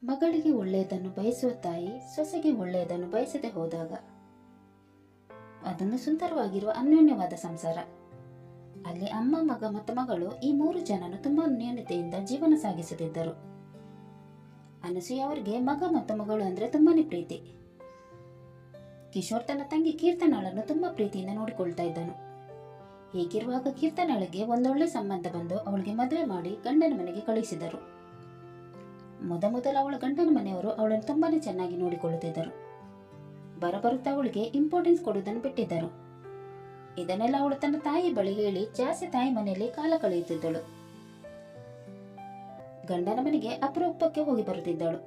ಮಗಳಿಗೆ ಒಳ್ಳೆಯದನ್ನು ಬಯಸುವ ತಾಯಿ ಸೊಸೆಗೆ ಒಳ್ಳೆಯದನ್ನು ಬಯಸದೆ ಹೋದಾಗ ಅದೊಂದು ಸುಂದರವಾಗಿರುವ ಅನ್ಯೋನ್ಯವಾದ ಸಂಸಾರ. ಅಲ್ಲಿ ಅಮ್ಮ, ಮಗ ಮತ್ತು ಮಗಳು ಈ ಮೂರು ಜನನು ತುಂಬಾ ಅನ್ಯೋನ್ಯತೆಯಿಂದ ಜೀವನ ಸಾಗಿಸುತ್ತಿದ್ದರು. ಅನಸೂಯ ಅವರಿಗೆ ಮಗ ಮತ್ತು ಮಗಳು ಅಂದ್ರೆ ತುಂಬಾನೇ ಪ್ರೀತಿ. ಕಿಶೋರ್ ತನ್ನ ತಂಗಿ ಕೀರ್ತನಾಳನ್ನು ತುಂಬಾ ಪ್ರೀತಿಯಿಂದ ನೋಡಿಕೊಳ್ತಾ ಇದ್ದನು. ಹೀಗಿರುವಾಗ ಕೀರ್ತನಾಳಿಗೆ ಒಂದೊಳ್ಳೆ ಸಂಬಂಧ ಬಂದು ಅವಳಿಗೆ ಮದುವೆ ಮಾಡಿ ಗಂಡನ ಮನೆಗೆ ಕಳುಹಿಸಿದರು. ಮೊದಲು ಅವಳ ಗಂಡನ ಮನೆಯವರು ಅವಳನ್ನು ತುಂಬಾನೇ ಚೆನ್ನಾಗಿ ನೋಡಿಕೊಳ್ಳುತ್ತಿದ್ದರು. ಬರುತ್ತಾ ಅವಳಿಗೆ ಇಂಪಾರ್ಟೆನ್ಸ್ ಕೊಡುವುದನ್ನು ಬಿಟ್ಟಿದ್ದರು. ಇದನ್ನೆಲ್ಲ ಅವಳು ತನ್ನ ತಾಯಿ ಬಳಿ ಹೇಳಿ ಜಾಸ್ತಿ ತಾಯಿ ಮನೆಯಲ್ಲಿ ಕಾಲ ಕಳೆಯುತ್ತಿದ್ದಳು. ಗಂಡನ ಮನೆಗೆ ಅಪರೂಪಕ್ಕೆ ಹೋಗಿ ಬರುತ್ತಿದ್ದಳು.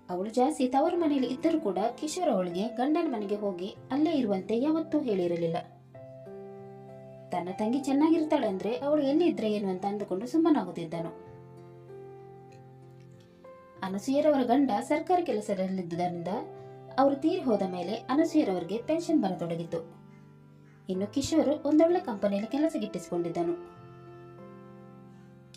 ಅವಳು ಜಾಸ್ತಿ ತವರು ಮನೆಯಲ್ಲಿ ಇದ್ದರೂ ಕೂಡ ಕಿಶೋರ್ ಅವಳಿಗೆ ಗಂಡನ ಮನೆಗೆ ಹೋಗಿ ಅಲ್ಲೇ ಇರುವಂತೆ ಯಾವತ್ತೂ ಹೇಳಿರಲಿಲ್ಲ. ತನ್ನ ತಂಗಿ ಚೆನ್ನಾಗಿರ್ತಾಳೆ ಅಂದ್ರೆ ಅವಳು ಎಲ್ಲಿ ಇದ್ರೆ ಏನು ಅಂತ ಅಂದುಕೊಂಡು ಸುಮ್ಮನಾಗುತ್ತಿದ್ದನು. ಅನಸೂಯರವರ ಗಂಡ ಸರ್ಕಾರಿ ಕೆಲಸದಲ್ಲಿದ್ದುದರಿಂದ ಅವರು ತೀರಿ ಹೋದ ಮೇಲೆ ಅನಸೂಯರವರಿಗೆ ಪೆನ್ಷನ್ ಬರತೊಡಗಿತು. ಇನ್ನು ಕಿಶೋರ್ ಒಂದೊಳ್ಳೆ ಕಂಪನಿಯಲ್ಲಿ ಕೆಲಸ ಗಿಟ್ಟಿಸಿಕೊಂಡಿದ್ದನು.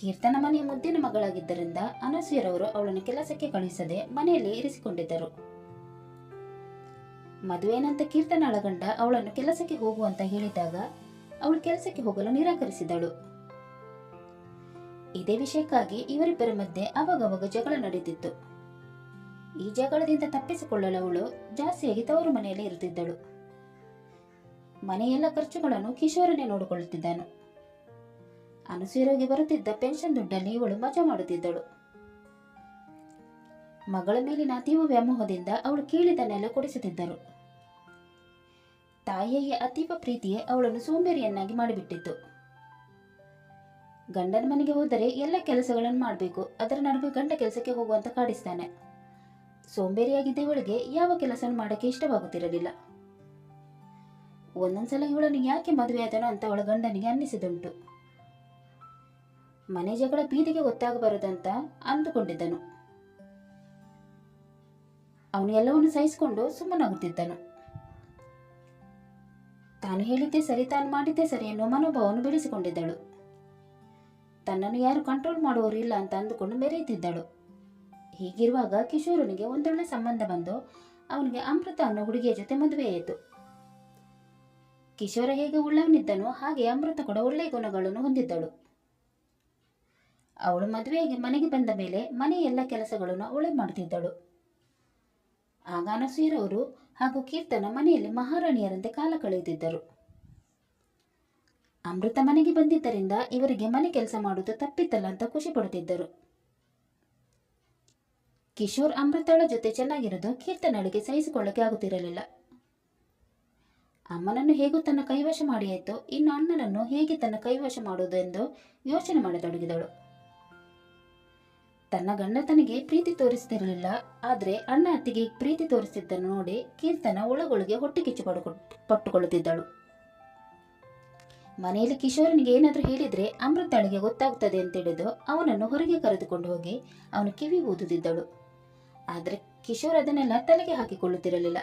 ಕೀರ್ತನ ಮನೆಯ ಮುದ್ದಿನ ಮಗಳಾಗಿದ್ದರಿಂದ ಅನಸೂಯರವರು ಅವಳನ್ನು ಕೆಲಸಕ್ಕೆ ಕಳುಹಿಸದೆ ಮನೆಯಲ್ಲಿ ಇರಿಸಿಕೊಂಡಿದ್ದರು. ಮದುವೆನಂತ ಕೀರ್ತನಾಳ ಗಂಡ ಅವಳನ್ನು ಕೆಲಸಕ್ಕೆ ಹೋಗುವಂತ ಹೇಳಿದಾಗ ಅವಳು ಕೆಲಸಕ್ಕೆ ಹೋಗಲು ನಿರಾಕರಿಸಿದಳು. ಇದೇ ವಿಷಯಕ್ಕಾಗಿ ಇವರಿಬ್ಬರ ಮಧ್ಯೆ ಅವಾಗವಾಗ ಜಗಳ ನಡೆದಿತ್ತು. ಈ ಜಗಳದಿಂದ ತಪ್ಪಿಸಿಕೊಳ್ಳಲು ಅವಳು ಜಾಸ್ತಿಯಾಗಿ ತವರು ಮನೆಯಲ್ಲಿ ಇರುತ್ತಿದ್ದಳು. ಮನೆಯೆಲ್ಲ ಖರ್ಚುಗಳನ್ನು ಕಿಶೋರನೇ ನೋಡಿಕೊಳ್ಳುತ್ತಿದ್ದನು. ಅನಸೂಯರಿಗೆ ಬರುತ್ತಿದ್ದ ಪೆನ್ಷನ್ ದುಡ್ಡಲ್ಲಿ ಇವಳು ಮಜಾ ಮಾಡುತ್ತಿದ್ದಳು. ಮಗಳ ಮೇಲಿನ ಅತೀವ ವ್ಯಾಮೋಹದಿಂದ ಅವಳು ಕೇಳಿದನ್ನೆಲ್ಲ ಕೊಡಿಸುತ್ತಿದ್ದರು. ತಾಯಿಯ ಅತೀವ ಪ್ರೀತಿಯೇ ಅವಳನ್ನು ಸೋಂಬೇರಿಯನ್ನಾಗಿ ಮಾಡಿಬಿಟ್ಟಿತ್ತು. ಗಂಡನ ಮನೆಗೆ ಹೋದರೆ ಎಲ್ಲ ಕೆಲಸಗಳನ್ನು ಮಾಡಬೇಕು, ಅದರ ನಡುವೆ ಗಂಡ ಕೆಲಸಕ್ಕೆ ಹೋಗುವಂತ ಕಾಡಿಸ್ತಾನೆ. ಸೋಂಬೇರಿಯಾಗಿದ್ದ ಇವಳಿಗೆ ಯಾವ ಕೆಲಸ ಮಾಡಕ್ಕೆ ಇಷ್ಟವಾಗುತ್ತಿರಲಿಲ್ಲ. ಒಂದೊಂದ್ಸಲ ಇವಳನ್ನು ಯಾಕೆ ಮದುವೆಯಾದನೋ ಅಂತ ಅವಳ ಗಂಡನಿಗೆ ಅನ್ನಿಸಿದುಂಟು. ಮನೆ ಜಗಳ ಬೀದಿಗೆ ಗೊತ್ತಾಗಬಾರದಂತ ಅಂದುಕೊಂಡಿದ್ದನು. ಅವನು ಎಲ್ಲವನ್ನು ಸಹಿಸಿಕೊಂಡು ಸುಮ್ಮನಾಗುತ್ತಿದ್ದನು. ತಾನು ಹೇಳಿದ್ದೇ ಸರಿ, ತಾನು ಮಾಡಿದ್ದೇ ಸರಿ ಎನ್ನುವ ಮನೋಭಾವವನ್ನು ಬೆಳೆಸಿಕೊಂಡಿದ್ದಳು. ತನ್ನನ್ನು ಯಾರು ಕಂಟ್ರೋಲ್ ಮಾಡುವವರು ಇಲ್ಲ ಅಂತ ಅಂದುಕೊಂಡು ಮೆರೆಯುತ್ತಿದ್ದಳು. ಹೀಗಿರುವಾಗ ಕಿಶೋರನಿಗೆ ಒಂದೊಳ್ಳೆ ಸಂಬಂಧ ಬಂದು ಅವನಿಗೆ ಅಮೃತ ಅನ್ನೋ ಹುಡುಗಿಯ ಜೊತೆ ಮದುವೆಯಾಯಿತು. ಕಿಶೋರ ಹೇಗೆ ಉಳ್ಳವನಿದ್ದನೋ ಹಾಗೆ ಅಮೃತ ಕೂಡ ಒಳ್ಳೆಯ ಗುಣಗಳನ್ನು ಹೊಂದಿದ್ದಳು. ಅವಳು ಮದುವೆಗೆ ಮನೆಗೆ ಬಂದ ಮೇಲೆ ಮನೆಯ ಎಲ್ಲ ಕೆಲಸಗಳನ್ನು ಅವಳೇ ಮಾಡುತ್ತಿದ್ದಳು. ಆಗ ಅನಸೂಯರವರು ಹಾಗೂ ಕೀರ್ತನ ಮನೆಯಲ್ಲಿ ಮಹಾರಾಣಿಯರಂತೆ ಕಾಲ ಕಳೆಯುತ್ತಿದ್ದರು. ಅಮೃತ ಮನೆಗೆ ಬಂದಿದ್ದರಿಂದ ಇವರಿಗೆ ಮನೆ ಕೆಲಸ ಮಾಡುವುದು ತಪ್ಪಿತ್ತಲ್ಲ ಅಂತ ಖುಷಿ ಪಡುತ್ತಿದ್ದರು. ಕಿಶೋರ್ ಅಮೃತಳ ಜೊತೆ ಚೆನ್ನಾಗಿರೋದು ಕೀರ್ತನಳಿಗೆ ಸಹಿಸಿಕೊಳ್ಳಕ್ಕೆ ಆಗುತ್ತಿರಲಿಲ್ಲ. ಅಮ್ಮನನ್ನು ಹೇಗೂ ತನ್ನ ಕೈವಶ ಮಾಡಿಯಾಯಿತು, ಇನ್ನು ಅಣ್ಣನನ್ನು ಹೇಗೆ ತನ್ನ ಕೈವಶ ಮಾಡುವುದು ಎಂದು ಯೋಚನೆ ಮಾಡತೊಡಗಿದಳು. ತನ್ನ ಗಂಡ ತನಗೆ ಪ್ರೀತಿ ತೋರಿಸುತ್ತಿರಲಿಲ್ಲ, ಆದ್ರೆ ಅಣ್ಣ ಅತ್ತಿಗೆ ಪ್ರೀತಿ ತೋರಿಸುತ್ತಿದ್ದನ್ನು ನೋಡಿ ಕೀರ್ತನ ಒಳಗೊಳಗೆ ಹೊಟ್ಟೆ ಕಿಚ್ಚು ಪಟ್ಟುಕೊಳ್ಳುತ್ತಿದ್ದಳು. ಮನೆಯಲ್ಲಿ ಕಿಶೋರನಿಗೆ ಏನಾದರೂ ಹೇಳಿದ್ರೆ ಅಮೃತಳಿಗೆ ಗೊತ್ತಾಗುತ್ತದೆ ಅಂತೇಳಿದು ಅವನನ್ನು ಹೊರಗೆ ಕರೆದುಕೊಂಡು ಹೋಗಿ ಅವನು ಕಿವಿ ಊದುತ್ತಿದ್ದಳು. ಆದ್ರೆ ಕಿಶೋರ್ ಅದನ್ನೆಲ್ಲ ತಲೆಗೆ ಹಾಕಿಕೊಳ್ಳುತ್ತಿರಲಿಲ್ಲ.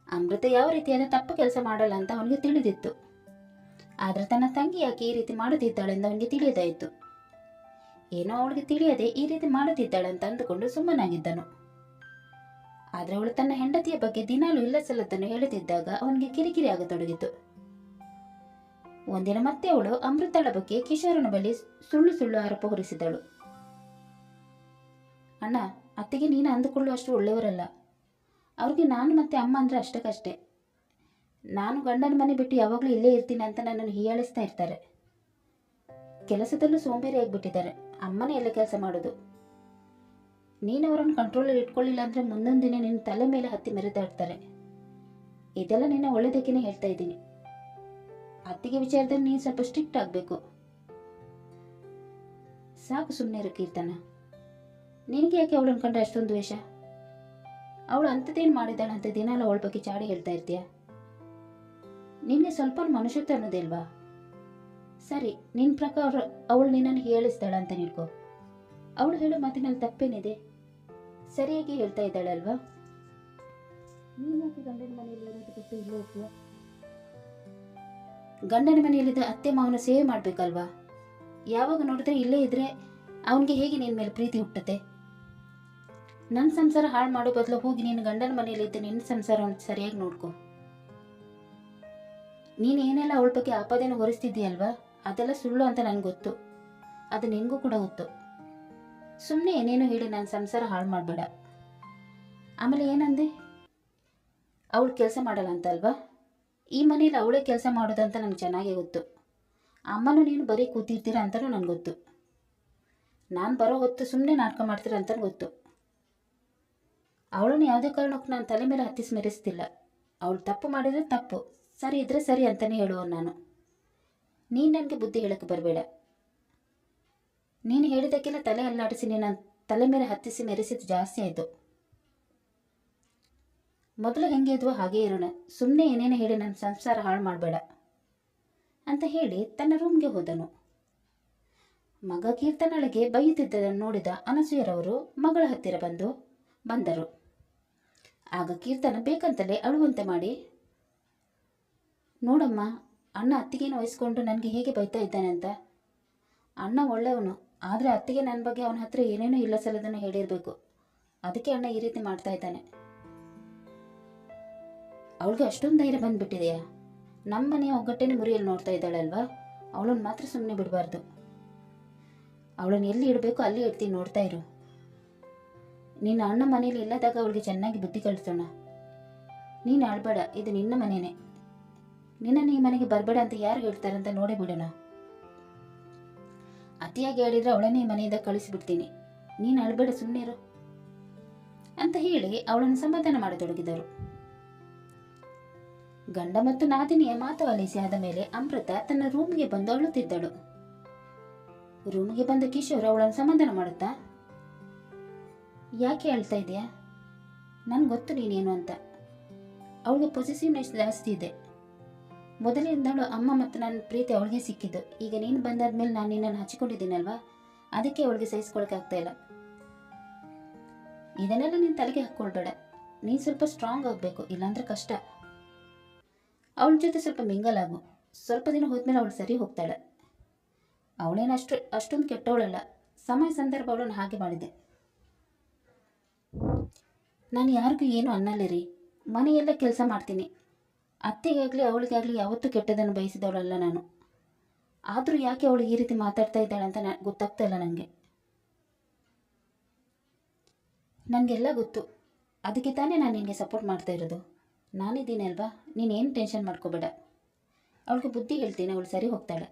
ಅಮೃತ ಯಾವ ರೀತಿಯಾದ ತಪ್ಪು ಕೆಲಸ ಮಾಡಲ್ಲ ಅಂತ ಅವನಿಗೆ ತಿಳಿದಿತ್ತು. ಆದ್ರೆ ತನ್ನ ತಂಗಿ ಯಾಕೆ ಈ ರೀತಿ ಮಾಡುತ್ತಿದ್ದಾಳೆಂದು ಅವನಿಗೆ ತಿಳಿಯದಾಯಿತು. ಏನೋ ಅವಳಿಗೆ ತಿಳಿಯದೆ ಈ ರೀತಿ ಮಾಡುತ್ತಿದ್ದಾಳೆ ಅಂತ ಅಂದುಕೊಂಡು ಸುಮ್ಮನಾಗಿದ್ದನು. ಆದ್ರೆ ಅವಳು ತನ್ನ ಹೆಂಡತಿಯ ಬಗ್ಗೆ ದಿನಾಲು ಇಲ್ಲ ಸಲ್ಲದನ್ನು ಹೇಳುತ್ತಿದ್ದಾಗ ಅವನಿಗೆ ಕಿರಿಕಿರಿ ಆಗತೊಡಗಿತು. ಒಂದಿನ ಮತ್ತೆ ಅವಳು ಅಮೃತಳ ಬಗ್ಗೆ ಕಿಶೋರನ ಬಳಿ ಸುಳ್ಳು ಆರೋಪ ಹೊರಿಸಿದಳು. ಅಣ್ಣ, ಅತ್ತಿಗೆ ನೀನು ಅಂದುಕೊಳ್ಳುವಷ್ಟು ಒಳ್ಳೆಯವರಲ್ಲ. ಅವ್ರಿಗೆ ನಾನು ಮತ್ತೆ ಅಮ್ಮ ಅಂದ್ರೆ ಅಷ್ಟಕ್ಕಷ್ಟೇ. ನಾನು ಗಂಡನ ಮನೆ ಬಿಟ್ಟು ಯಾವಾಗಲೂ ಇಲ್ಲೇ ಇರ್ತೀನಿ ಅಂತ ನನ್ನನ್ನು ಹೀಯಾಳಿಸ್ತಾ ಇರ್ತಾರೆ. ಕೆಲಸದಲ್ಲೂ ಸೋಂಬೇರಿ ಆಗಿಬಿಟ್ಟಿದ್ದಾರೆ. ಅಮ್ಮನೇ ಎಲ್ಲ ಕೆಲಸ ಮಾಡೋದು. ನೀನು ಅವರನ್ನು ಕಂಟ್ರೋಲಲ್ಲಿ ಇಟ್ಕೊಳ್ಳಿಲ್ಲ ಅಂದ್ರೆ ಮುಂದೊಂದು ದಿನ ನಿನ್ನ ತಲೆ ಮೇಲೆ ಹತ್ತಿ ಮೆರೆದಾಡ್ತಾರೆ. ಇದೆಲ್ಲ ನಿನ್ನ ಒಳ್ಳೆದಕ್ಕೇನೆ ಹೇಳ್ತಾ ಇದ್ದೀನಿ. ಅತ್ತಿಗೆ ವಿಚಾರದಲ್ಲಿ ನೀನು ಸ್ವಲ್ಪ ಸ್ಟ್ರಿಕ್ಟ್ ಆಗಬೇಕು. ಸಾಕು ಸುಮ್ಮನೆ ಇರು ಕೀರ್ತನ. ನಿನಗೆ ಯಾಕೆ ಅವಳನ್ನು ಕಂಡ್ರೆ ಅಷ್ಟೊಂದು ದ್ವೇಷ? ಅವಳು ಅಂಥದ್ದೇನು ಮಾಡಿದಾಳೆ ಅಂತ ದಿನಾಲ ಅವಳ ಬಗ್ಗೆ ಚಾಡಿ ಹೇಳ್ತಾ ಇರ್ತೀಯ? ನಿನಗೆ ಸ್ವಲ್ಪ ಮನುಷ್ಯತ್ವ ಅನ್ನೋದಿಲ್ವಾ? ಸರಿ, ನಿನ್ನ ಪ್ರಕಾರ ಅವಳು ನಿನ್ನನ್ನು ಹೇಳಿಸ್ತಾಳ ಅಂತ ನಿಡ್ಕೋ. ಅವಳು ಹೇಳೋ ಮಾತಿನಲ್ಲಿ ತಪ್ಪೇನಿದೆ? ಸರಿಯಾಗಿ ಹೇಳ್ತಾ ಇದ್ದಾಳೆ ಅಲ್ವಾ? ನೀನು ಯಾಕೆ ಗಂಡನ ಮನೆಯಲ್ಲಿ ಇರೋದು ಬಿಟ್ಟು ಇಲ್ಲೇ ಇರ್ತೀಯ? ಗಂಡನ ಮನೆಯಲ್ಲಿದ್ದ ಅತ್ತೆ ಮಾವನ ಸೇವೆ ಮಾಡಬೇಕಲ್ವಾ? ಯಾವಾಗ ನೋಡಿದ್ರೆ ಇಲ್ಲೇ ಇದ್ರೆ ಅವನಿಗೆ ಹೇಗೆ ನಿನ್ನ ಮೇಲೆ ಪ್ರೀತಿ ಹುಟ್ಟುತ್ತೆ? ನನ್ನ ಸಂಸಾರ ಹಾಳು ಮಾಡೋ ಬದಲು ಹೋಗಿ ನಿನ್ನ ಗಂಡನ ಮನೆಯಲ್ಲಿದ್ದು ನಿನ್ನ ಸಂಸಾರವನ್ನು ಸರಿಯಾಗಿ ನೋಡ್ಕೊ. ನೀನು ಏನೆಲ್ಲ ಅವಳ ಬಗ್ಗೆ ಆಪಾದನೆ ಹೊರಿಸ್ತಿದ್ದೀಯಲ್ವಾ, ಅದೆಲ್ಲ ಸುಳ್ಳು ಅಂತ ನನಗೆ ಗೊತ್ತು. ಅದು ನಿನಗೂ ಕೂಡ ಗೊತ್ತು. ಸುಮ್ಮನೆ ಏನೇನು ಹೇಳಿ ನನ್ನ ಸಂಸಾರ ಹಾಳು ಮಾಡಬೇಡ. ಆಮೇಲೆ ಏನಂದೆ, ಅವಳು ಕೆಲಸ ಮಾಡಲ್ಲ ಅಂತ ಅಲ್ವಾ? ಈ ಮನೇಲಿ ಅವಳೇ ಕೆಲಸ ಮಾಡೋದಂತ ನನಗೆ ಚೆನ್ನಾಗೇ ಗೊತ್ತು. ಅಮ್ಮನೂ ನೀನು ಬರೀ ಕೂತಿರ್ತೀರ ಅಂತಲೂ ನನಗೆ ಗೊತ್ತು. ನಾನು ಬರೋ ಹೊತ್ತು ಸುಮ್ಮನೆ ನಾಟಕ ಮಾಡ್ತೀರ ಅಂತಲೂ ಗೊತ್ತು. ಅವಳನ್ನು ಯಾವುದೇ ಕಾರಣಕ್ಕೂ ನಾನು ತಲೆ ಮೇಲೆ ಹತ್ತಿಸಿ ಮೆರೆಸ್ತಿಲ್ಲ. ಅವಳು ತಪ್ಪು ಮಾಡಿದರೆ ತಪ್ಪು, ಸರಿ ಇದ್ದರೆ ಸರಿ ಅಂತಲೇ ಹೇಳುವ ನಾನು. ನೀನು ನನಗೆ ಬುದ್ಧಿ ಹೇಳಕ್ಕೆ ಬರಬೇಡ. ನೀನು ಹೇಳಿದ್ದಕ್ಕೆಲ್ಲ ತಲೆ ಅಲ್ಲಾಡಿಸಿ ನೀನು ತಲೆ ಮೇಲೆ ಹತ್ತಿಸಿ ಮೆರೆಸಿದ್ದು ಜಾಸ್ತಿ ಆಯಿತು. ಮೊದಲು ಹೆಂಗೆ ಇದ್ವೋ ಹಾಗೇ ಇರೋಣ. ಸುಮ್ಮನೆ ಏನೇನು ಹೇಳಿ ನನ್ನ ಸಂಸಾರ ಹಾಳು ಮಾಡಬೇಡ ಅಂತ ಹೇಳಿ ತನ್ನ ರೂಮ್ಗೆ ಹೋದನು. ಮಗ ಕೀರ್ತನಳಿಗೆ ಬೈಯುತ್ತಿದ್ದದನ್ನು ನೋಡಿದ ಅನಸೂಯರವರು ಮಗಳ ಹತ್ತಿರ ಬಂದರು. ಆಗ ಕೀರ್ತನ ಬೇಕಂತಲೇ ಅಳುವಂತೆ ಮಾಡಿ, ನೋಡಮ್ಮ, ಅಣ್ಣ ಅತ್ತಿಗೇನು ವಹಿಸ್ಕೊಂಡು ನನಗೆ ಹೇಗೆ ಬೈತಾ ಇದ್ದಾನೆ ಅಂತ. ಅಣ್ಣ ಒಳ್ಳೆಯವನು, ಆದರೆ ಅತ್ತಿಗೆ ನನ್ನ ಬಗ್ಗೆ ಅವನ ಹತ್ರ ಏನೇನೋ ಇಲ್ಲ ಸಲ್ಲದನ್ನು ಹೇಳಿರಬೇಕು. ಅದಕ್ಕೆ ಅಣ್ಣ ಈ ರೀತಿ ಮಾಡ್ತಾ ಇದ್ದಾನೆ. ಅವಳಿಗೆ ಅಷ್ಟೊಂದು ಧೈರ್ಯ ಬಂದುಬಿಟ್ಟಿದೆಯಾ? ನಮ್ಮ ಮನೆಯ ಒಗ್ಗಟ್ಟೆನೇ ಮುರಿಯಲ್ಲಿ ನೋಡ್ತಾ ಇದ್ದಾಳಲ್ವಾ, ಅವಳನ್ನು ಮಾತ್ರ ಸುಮ್ಮನೆ ಬಿಡಬಾರ್ದು. ಅವಳನ್ನು ಎಲ್ಲಿ ಇಡಬೇಕು ಅಲ್ಲಿ ಇಡ್ತೀನಿ, ನೋಡ್ತಾ ಇರು. ನಿನ್ನ ಅಣ್ಣ ಮನೇಲಿ ಇಲ್ಲದಾಗ ಅವಳಿಗೆ ಚೆನ್ನಾಗಿ ಬುದ್ಧಿ ಕಲಿಸೋಣ. ನೀನು ಆಡಬೇಡ, ಇದು ನಿನ್ನ ಮನೆಯೇ. ನಿನ್ನನ್ನು ಈ ಮನೆಗೆ ಬರಬೇಡ ಅಂತ ಯಾರು ಹೇಳ್ತಾರಂತ ನೋಡೇ ಬಿಡೋಣ. ಅತಿಯಾಗಿ ಆಡಿದ್ರೆ ಅವಳನ್ನೇ ಈ ಮನೆಯಿಂದ ಕಳಿಸಿಬಿಡ್ತೀನಿ. ನೀನು ಆಡಬೇಡ, ಸುಮ್ಮನೆ ಇರು ಅಂತ ಹೇಳಿ ಅವಳನ್ನು ಸಮಾಧಾನ ಮಾಡತೊಡಗಿದರು. ಗಂಡ ಮತ್ತು ನಾದಿನಿಯ ಮಾತು ಆಲಿಸಿ ಆದ ಮೇಲೆ ಅಮೃತ ತನ್ನ ರೂಮ್ಗೆ ಬಂದು ಅಳುತ್ತಿದ್ದಳು. ರೂಮ್ಗೆ ಬಂದ ಕಿಶೋರ್ ಅವಳನ್ನು ಸಮಾಧಾನ ಮಾಡುತ್ತಾ, ಯಾಕೆ ಅಳ್ತಾ ಇದೆಯಾ? ನನ್ಗೆ ಗೊತ್ತು ನೀನೇನು ಅಂತ. ಅವಳಿಗೆ ಪೊಸೆಸಿವ್ನೆಸ್ ಜಾಸ್ತಿ ಇದೆ. ಮೊದಲಿಂದಲೂ ಅಮ್ಮ ಮತ್ತು ನನ್ನ ಪ್ರೀತಿ ಅವಳಿಗೆ ಸಿಕ್ಕಿದ್ದು. ಈಗ ನೀನು ಬಂದಾದ್ಮೇಲೆ ನಾನು ನಿನ್ನನ್ನು ಹಚ್ಚಿಕೊಂಡಿದ್ದೀನಲ್ವಾ, ಅದಕ್ಕೆ ಅವಳಿಗೆ ಸಹಿಸ್ಕೊಳಕ್ಕಾಗ್ತಾ ಇಲ್ಲ. ಇದನ್ನೆಲ್ಲ ನೀನು ತಲೆಗೆ ಹಾಕ್ಕೊಳ್ಬೇಡ. ನೀನು ಸ್ವಲ್ಪ ಸ್ಟ್ರಾಂಗ್ ಆಗಬೇಕು, ಇಲ್ಲಾಂದ್ರೆ ಕಷ್ಟ. ಅವಳ ಜೊತೆ ಸ್ವಲ್ಪ ಮಿಂಗಲ್ ಆಗು. ಸ್ವಲ್ಪ ದಿನ ಹೋದ್ಮೇಲೆ ಅವಳು ಸರಿ ಹೋಗ್ತಾಳೆ. ಅವಳೇನು ಅಷ್ಟೊಂದು ಕೆಟ್ಟವಳಲ್ಲ. ಸಮಯ ಸಂದರ್ಭ ಅವಳನ್ನು ಹಾಗೆ ಮಾಡಿದೆ. ನಾನು ಯಾರಿಗೂ ಏನು ಅನ್ನಲ್ಲಿರಿ. ಮನೆಯೆಲ್ಲ ಕೆಲಸ ಮಾಡ್ತೀನಿ. ಅತ್ತೆಗಾಗಲಿ ಅವಳಿಗಾಗಲಿ ಯಾವತ್ತೂ ಕೆಟ್ಟದನ್ನು ಬಯಸಿದವಳಲ್ಲ ನಾನು. ಆದರೂ ಯಾಕೆ ಅವಳು ಈ ರೀತಿ ಮಾತಾಡ್ತಾ ಇದ್ದಾಳೆ ಅಂತ ಗೊತ್ತಾಗ್ತಾ ಇಲ್ಲ ನನಗೆ. ನನಗೆಲ್ಲ ಗೊತ್ತು. ಅದಕ್ಕೆ ತಾನೇ ನಾನು ನಿನಗೆ ಸಪೋರ್ಟ್ ಮಾಡ್ತಾ ಇರೋದು. ನಾನಿದ್ದೀನಿ ಅಲ್ವಾ, ನೀನೇನು ಟೆನ್ಷನ್ ಮಾಡ್ಕೋಬೇಡ. ಅವಳಿಗೆ ಬುದ್ಧಿ ಹೇಳ್ತೀನಿ, ಅವಳು ಸರಿ ಹೋಗ್ತಾಳೆ.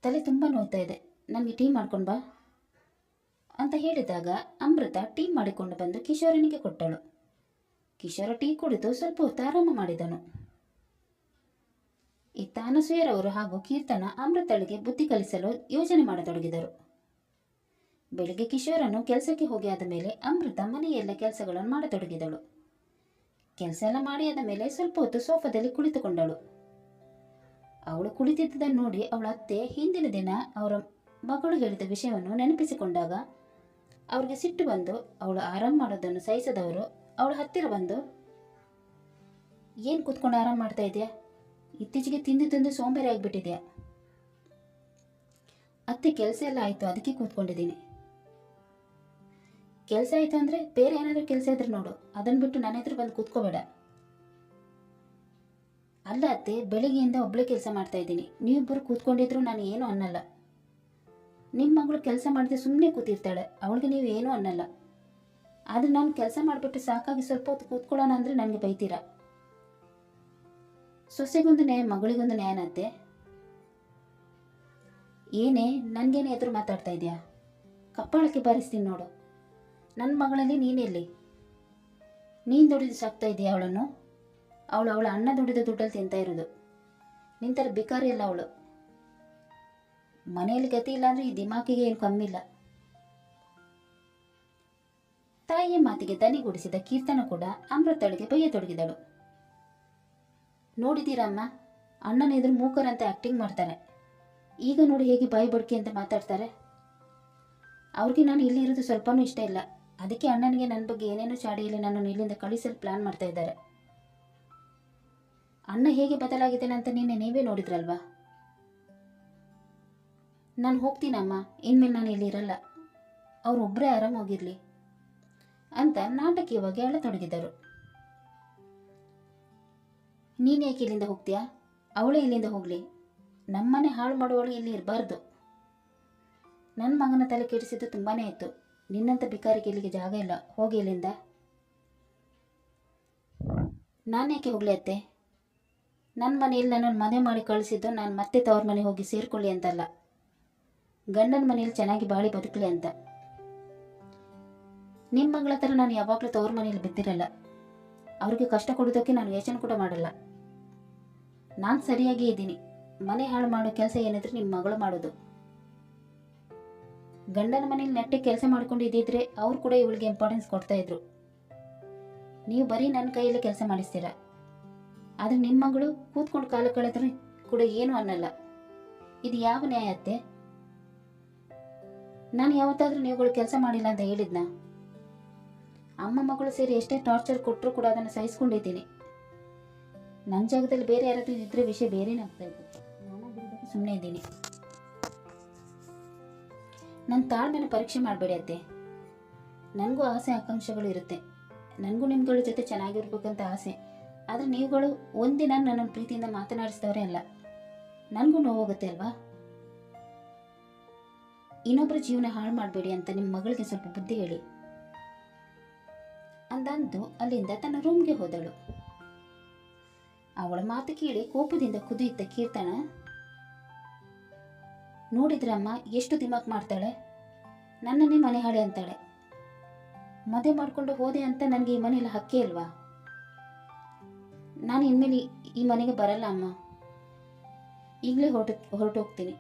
ತಲೆ ತುಂಬ ನೋಯ್ತಾ ಇದೆ, ನನಗೆ ಟೀ ಮಾಡ್ಕೊಂಡು ಬಾ ಅಂತ ಹೇಳಿದಾಗ ಅಮೃತ ಟೀ ಮಾಡಿಕೊಂಡು ಬಂದು ಕಿಶೋರನಿಗೆ ಕೊಟ್ಟಳು. ಕಿಶೋರ ಟೀ ಕುಡಿದು ಸ್ವಲ್ಪ ಹೊತ್ತು ಆರಾಮ ಮಾಡಿದನು. ಇತ್ತ ಅನಸೂಯರವರು ಹಾಗೂ ಕೀರ್ತನ ಅಮೃತಳಿಗೆ ಬುದ್ಧಿ ಕಲಿಸಲು ಯೋಜನೆ ಮಾಡತೊಡಗಿದರು. ಬೆಳಿಗ್ಗೆ ಕಿಶೋರನು ಕೆಲಸಕ್ಕೆ ಹೋಗಿ ಆದ ಮೇಲೆ ಅಮೃತ ಮನೆಯೆಲ್ಲ ಕೆಲಸಗಳನ್ನು ಮಾಡತೊಡಗಿದಳು. ಕೆಲಸ ಎಲ್ಲ ಮಾಡಿ ಆದ ಮೇಲೆ ಸ್ವಲ್ಪ ಹೊತ್ತು ಸೋಫಾದಲ್ಲಿ ಕುಳಿತುಕೊಂಡಳು. ಅವಳು ಕುಳಿತಿದ್ದನ್ನು ನೋಡಿ ಅವಳ ಅತ್ತೆ ಹಿಂದಿನ ದಿನ ಅವರ ಮಗಳು ಹೇಳಿದ ವಿಷಯವನ್ನು ನೆನಪಿಸಿಕೊಂಡಾಗ ಅವ್ರಿಗೆ ಸಿಟ್ಟು ಬಂದು, ಅವಳು ಆರಾಮ್ ಮಾಡೋದನ್ನು ಸಹಿಸದವರು ಅವಳ ಹತ್ತಿರ ಬಂದು, ಏನು ಕೂತ್ಕೊಂಡು ಆರಾಮ್ ಮಾಡ್ತಾ ಇದೆಯಾ? ಇತ್ತೀಚೆಗೆ ತಿಂದು ತಿಂದು ಸೋಂಬೇರಿ ಆಗಿಬಿಟ್ಟಿದೆಯಾ? ಅತ್ತೆ, ಕೆಲಸ ಎಲ್ಲ ಆಯಿತು, ಅದಕ್ಕೆ ಕೂತ್ಕೊಂಡಿದ್ದೀನಿ. ಕೆಲಸ ಆಯ್ತು ಅಂದರೆ ಬೇರೆ ಏನಾದರೂ ಕೆಲಸ ಇದ್ರೆ ನೋಡು, ಅದನ್ನು ಬಿಟ್ಟು ನನ್ನ ಎದುರು ಬಂದು ಕೂತ್ಕೋಬೇಡ. ಅಲ್ಲ ಅತ್ತೆ, ಬೆಳಿಗ್ಗೆಯಿಂದ ಒಬ್ಬಳೇ ಕೆಲಸ ಮಾಡ್ತಾ ಇದ್ದೀನಿ. ನೀವಿಬ್ಬರು ಕೂತ್ಕೊಂಡಿದ್ರು ನಾನು ಏನೂ ಅನ್ನಲ್ಲ. ನಿಮ್ಮ ಮಗಳು ಕೆಲಸ ಮಾಡಿದ್ರೆ ಸುಮ್ಮನೆ ಕೂತಿರ್ತಾಳೆ, ಅವಳಿಗೆ ನೀವು ಏನೂ ಅನ್ನಲ್ಲ. ಆದರೆ ನಾನು ಕೆಲಸ ಮಾಡಿಬಿಟ್ಟು ಸಾಕಾಗಿ ಸ್ವಲ್ಪ ಹೊತ್ತು ಕೂತ್ಕೊಳ್ಳೋಣ ಅಂದರೆ ನನಗೆ ಬೈತೀರಾ. ಸೊಸೆಗೊಂದು ನ್ಯಾಯ, ಮಗಳಿಗೊಂದು ನ್ಯಾಯನ ಅತ್ತೆ? ಏನೇ ನನಗೇನೆ ಎದುರು ಮಾತಾಡ್ತಾ ಇದೆಯಾ? ಕಪ್ಪಾಳಕ್ಕೆ ಬಾರಿಸ್ತೀನಿ ನೋಡು. ನನ್ನ ಮಗಳಲ್ಲಿ ನೀನೆಲ್ಲಿ? ನೀನು ದುಡಿದು ಸಾಕ್ತಾ ಇದೆಯಾ ಅವಳನ್ನು? ಅವಳ ಅಣ್ಣ ದುಡಿದ ದುಡ್ಡಲ್ಲಿ ತಿಂತಾ ಇರೋದು. ನಿನ್ನ ಥರ ಬಿಕಾರಿ ಇಲ್ಲ ಅವಳು. ಮನೆಯಲ್ಲಿ ಗತಿ ಇಲ್ಲ ಅಂದರೆ ಈ ದಿಮಾಕಿಗೆ ಏನು ಕಮ್ಮಿ ಇಲ್ಲ. ತಾಯಿಯ ಮಾತಿಗೆ ದನಿಗೂಡಿಸಿದ ಕೀರ್ತನ ಕೂಡ ಅಮೃತಳಿಗೆ ಬೈಯತೊಡಗಿದಳು. ನೋಡಿದ್ದೀರಮ್ಮ, ಅಣ್ಣನ ಎದುರು ಮೂಕರಂತೆ ಆ್ಯಕ್ಟಿಂಗ್ ಮಾಡ್ತಾರೆ. ಈಗ ನೋಡಿ ಹೇಗೆ ಬಾಯಿ ಬಡ್ಕೆ ಅಂತ ಮಾತಾಡ್ತಾರೆ. ಅವ್ರಿಗೆ ನಾನು ಇಲ್ಲಿ ಇರೋದು ಸ್ವಲ್ಪನೂ ಇಷ್ಟ ಇಲ್ಲ. ಅದಕ್ಕೆ ಅಣ್ಣನಿಗೆ ನನ್ನ ಬಗ್ಗೆ ಏನೇನೋ ಚಾಡಿಯಲ್ಲಿ ನನ್ನನ್ನು ಇಲ್ಲಿಂದ ಕಳಿಸಲು ಪ್ಲಾನ್ ಮಾಡ್ತಾ ಇದ್ದಾರೆ. ಅಣ್ಣ ಹೇಗೆ ಬದಲಾಗಿದ್ದೇನೆ ಅಂತ ನೀವೇ ನೋಡಿದ್ರಲ್ವಾ. ನಾನು ಹೋಗ್ತೀನಮ್ಮ, ಇನ್ಮೇಲೆ ನಾನು ಇಲ್ಲಿ ಇರಲ್ಲ. ಅವರೊಬ್ಬರೇ ಆರಾಮಾಗಿರಲಿ. ಅಂತ ನಾಟಕೀಯವಾಗಿ ಅಳತೊಡಗಿದರು. ನೀನು ಯಾಕೆ ಇಲ್ಲಿಂದ ಹೋಗ್ತೀಯಾ? ಅವಳೇ ಇಲ್ಲಿಂದ ಹೋಗಲಿ. ನಮ್ಮನೆ ಹಾಳು ಮಾಡುವವಳು ಇಲ್ಲಿ ಇರಬಾರ್ದು. ನನ್ನ ಮಗನ ತಲೆ ಕೆಡಿಸಿದ್ದು ತುಂಬಾ ಇತ್ತು. ನಿನ್ನಂಥ ಬಿಕಾರಿಗೆ ಇಲ್ಲಿಗೆ ಜಾಗ ಇಲ್ಲ. ಹೋಗಿ ಇಲ್ಲಿಂದ. ನಾನು ಯಾಕೆ ಹೋಗಲಿ ಅತ್ತೆ? ನನ್ನ ಮನೆಯಲ್ಲಿ ನನ್ನನ್ನು ಮದುವೆ ಮಾಡಿ ಕಳಿಸಿದ್ದು ನಾನು ಮತ್ತೆ ತವ್ರ ಮನೆ ಹೋಗಿ ಸೇರ್ಕೊಳ್ಳಿ ಅಂತಲ್ಲ, ಗಂಡನ ಮನೆಯಲ್ಲಿ ಚೆನ್ನಾಗಿ ಬಾಳಿ ಬದುಕಲಿ ಅಂತ. ನಿಮ್ಮ ಮಗಳ ಥರ ನಾನು ಯಾವಾಗಲೂ ತವ್ರ ಮನೆಯಲ್ಲಿ ಬಿದ್ದಿರಲ್ಲ. ಅವ್ರಿಗೆ ಕಷ್ಟ ಕೊಡೋದಕ್ಕೆ ನಾನು ಯೋಚನೆ ಕೂಡ ಮಾಡಲ್ಲ. ನಾನು ಸರಿಯಾಗಿ ಇದ್ದೀನಿ. ಮನೆ ಹಾಳು ಮಾಡೋ ಕೆಲಸ ಏನಿದ್ರೆ ನಿಮ್ಮ ಮಗಳು ಮಾಡೋದು. ಗಂಡನ ಮನೇಲಿ ನೆಟ್ಟಿಗೆ ಕೆಲಸ ಮಾಡ್ಕೊಂಡು ಇದ್ದಿದ್ರೆ ಅವ್ರು ಕೂಡ ಇವಳಿಗೆ ಇಂಪಾರ್ಟೆನ್ಸ್ ಕೊಡ್ತಾ ಇದ್ರು. ನೀವು ಬರೀ ನನ್ನ ಕೈಯಲ್ಲಿ ಕೆಲಸ ಮಾಡಿಸ್ತೀರಾ. ಆದರೆ ನಿಮ್ಮ ಮಗಳು ಕೂತ್ಕೊಂಡು ಕಾಲ ಕಳೆದ್ರೆ ಕೂಡ ಏನೂ ಅನ್ನಲ್ಲ. ಇದು ಯಾವ ನ್ಯಾಯ ಅತ್ತೆ? ನಾನು ಯಾವತ್ತಾದ್ರೂ ನೀವುಗಳು ಕೆಲಸ ಮಾಡಿಲ್ಲ ಅಂತ ಹೇಳಿದ್ನಾ? ಅಮ್ಮ ಮಗಳು ಸೇರಿ ಎಷ್ಟೇ ಟಾರ್ಚರ್ ಕೊಟ್ಟರು ಕೂಡ ಅದನ್ನು ಸಹಿಸ್ಕೊಂಡಿದ್ದೀನಿ. ನನ್ನ ಜಾಗದಲ್ಲಿ ಬೇರೆ ಯಾರಾದ್ರೂ ಇದ್ರೆ ವಿಷಯ ಬೇರೆನೇ ಆಗ್ತಾ ಇತ್ತು. ನಾನಾಗಿರೋದಕ್ಕೆ ಸುಮ್ಮನೆ ಇದ್ದೀನಿ. ನನ್ನ ತಾಳ್ಮೆನ ಪರೀಕ್ಷೆ ಮಾಡಬೇಡಿ ಅತ್ತೆ. ನನಗೂ ಆಸೆ ಆಕಾಂಕ್ಷೆಗಳು ಇರುತ್ತೆ. ನನಗೂ ನಿಮ್ಗಳ ಜೊತೆ ಚೆನ್ನಾಗಿರ್ಬೇಕಂತ ಆಸೆ. ಆದರೆ ನೀವುಗಳು ಒಂದಿನ ನನ್ನನ್ನು ಪ್ರೀತಿಯಿಂದ ಮಾತನಾಡಿಸಿದವರೇ ಅಲ್ಲ. ನನಗೂ ನೋವಾಗುತ್ತೆ ಅಲ್ವಾ? ಇನ್ನೊಬ್ಬರ ಜೀವನ ಹಾಳು ಮಾಡಬೇಡಿ ಅಂತ ನಿಮ್ಮ ಮಗಳಿಗೆ ಸ್ವಲ್ಪ ಬುದ್ಧಿ ಹೇಳಿ ಅಂದಂದು ಅಲ್ಲಿಂದ ತನ್ನ ರೂಮ್ಗೆ ಹೋದಳು. ಅವಳ ಮಾತು ಕೇಳಿ ಕೋಪದಿಂದ ಕುದಿಯುತ್ತ ಕೀರ್ತನ, ನೋಡಿದ್ರಮ್ಮ ಎಷ್ಟು ದಿಮಾಕ್ ಮಾಡ್ತಾಳೆ. ನನ್ನನ್ನೇ ಮನೆ ಹಾಳೆ ಅಂತಾಳೆ. ಮದುವೆ ಮಾಡ್ಕೊಂಡು ಹೋದೆ ಅಂತ ನನಗೆ ಈ ಮನೆಯಲ್ಲಿ ಹಕ್ಕೇ ಇಲ್ವಾ? ನಾನು ಇನ್ಮೇಲೆ ಈ ಮನೆಗೆ ಬರಲ್ಲ ಅಮ್ಮ. ಈಗಲೇ ಹೊರಟೋಗ್ತೀನಿ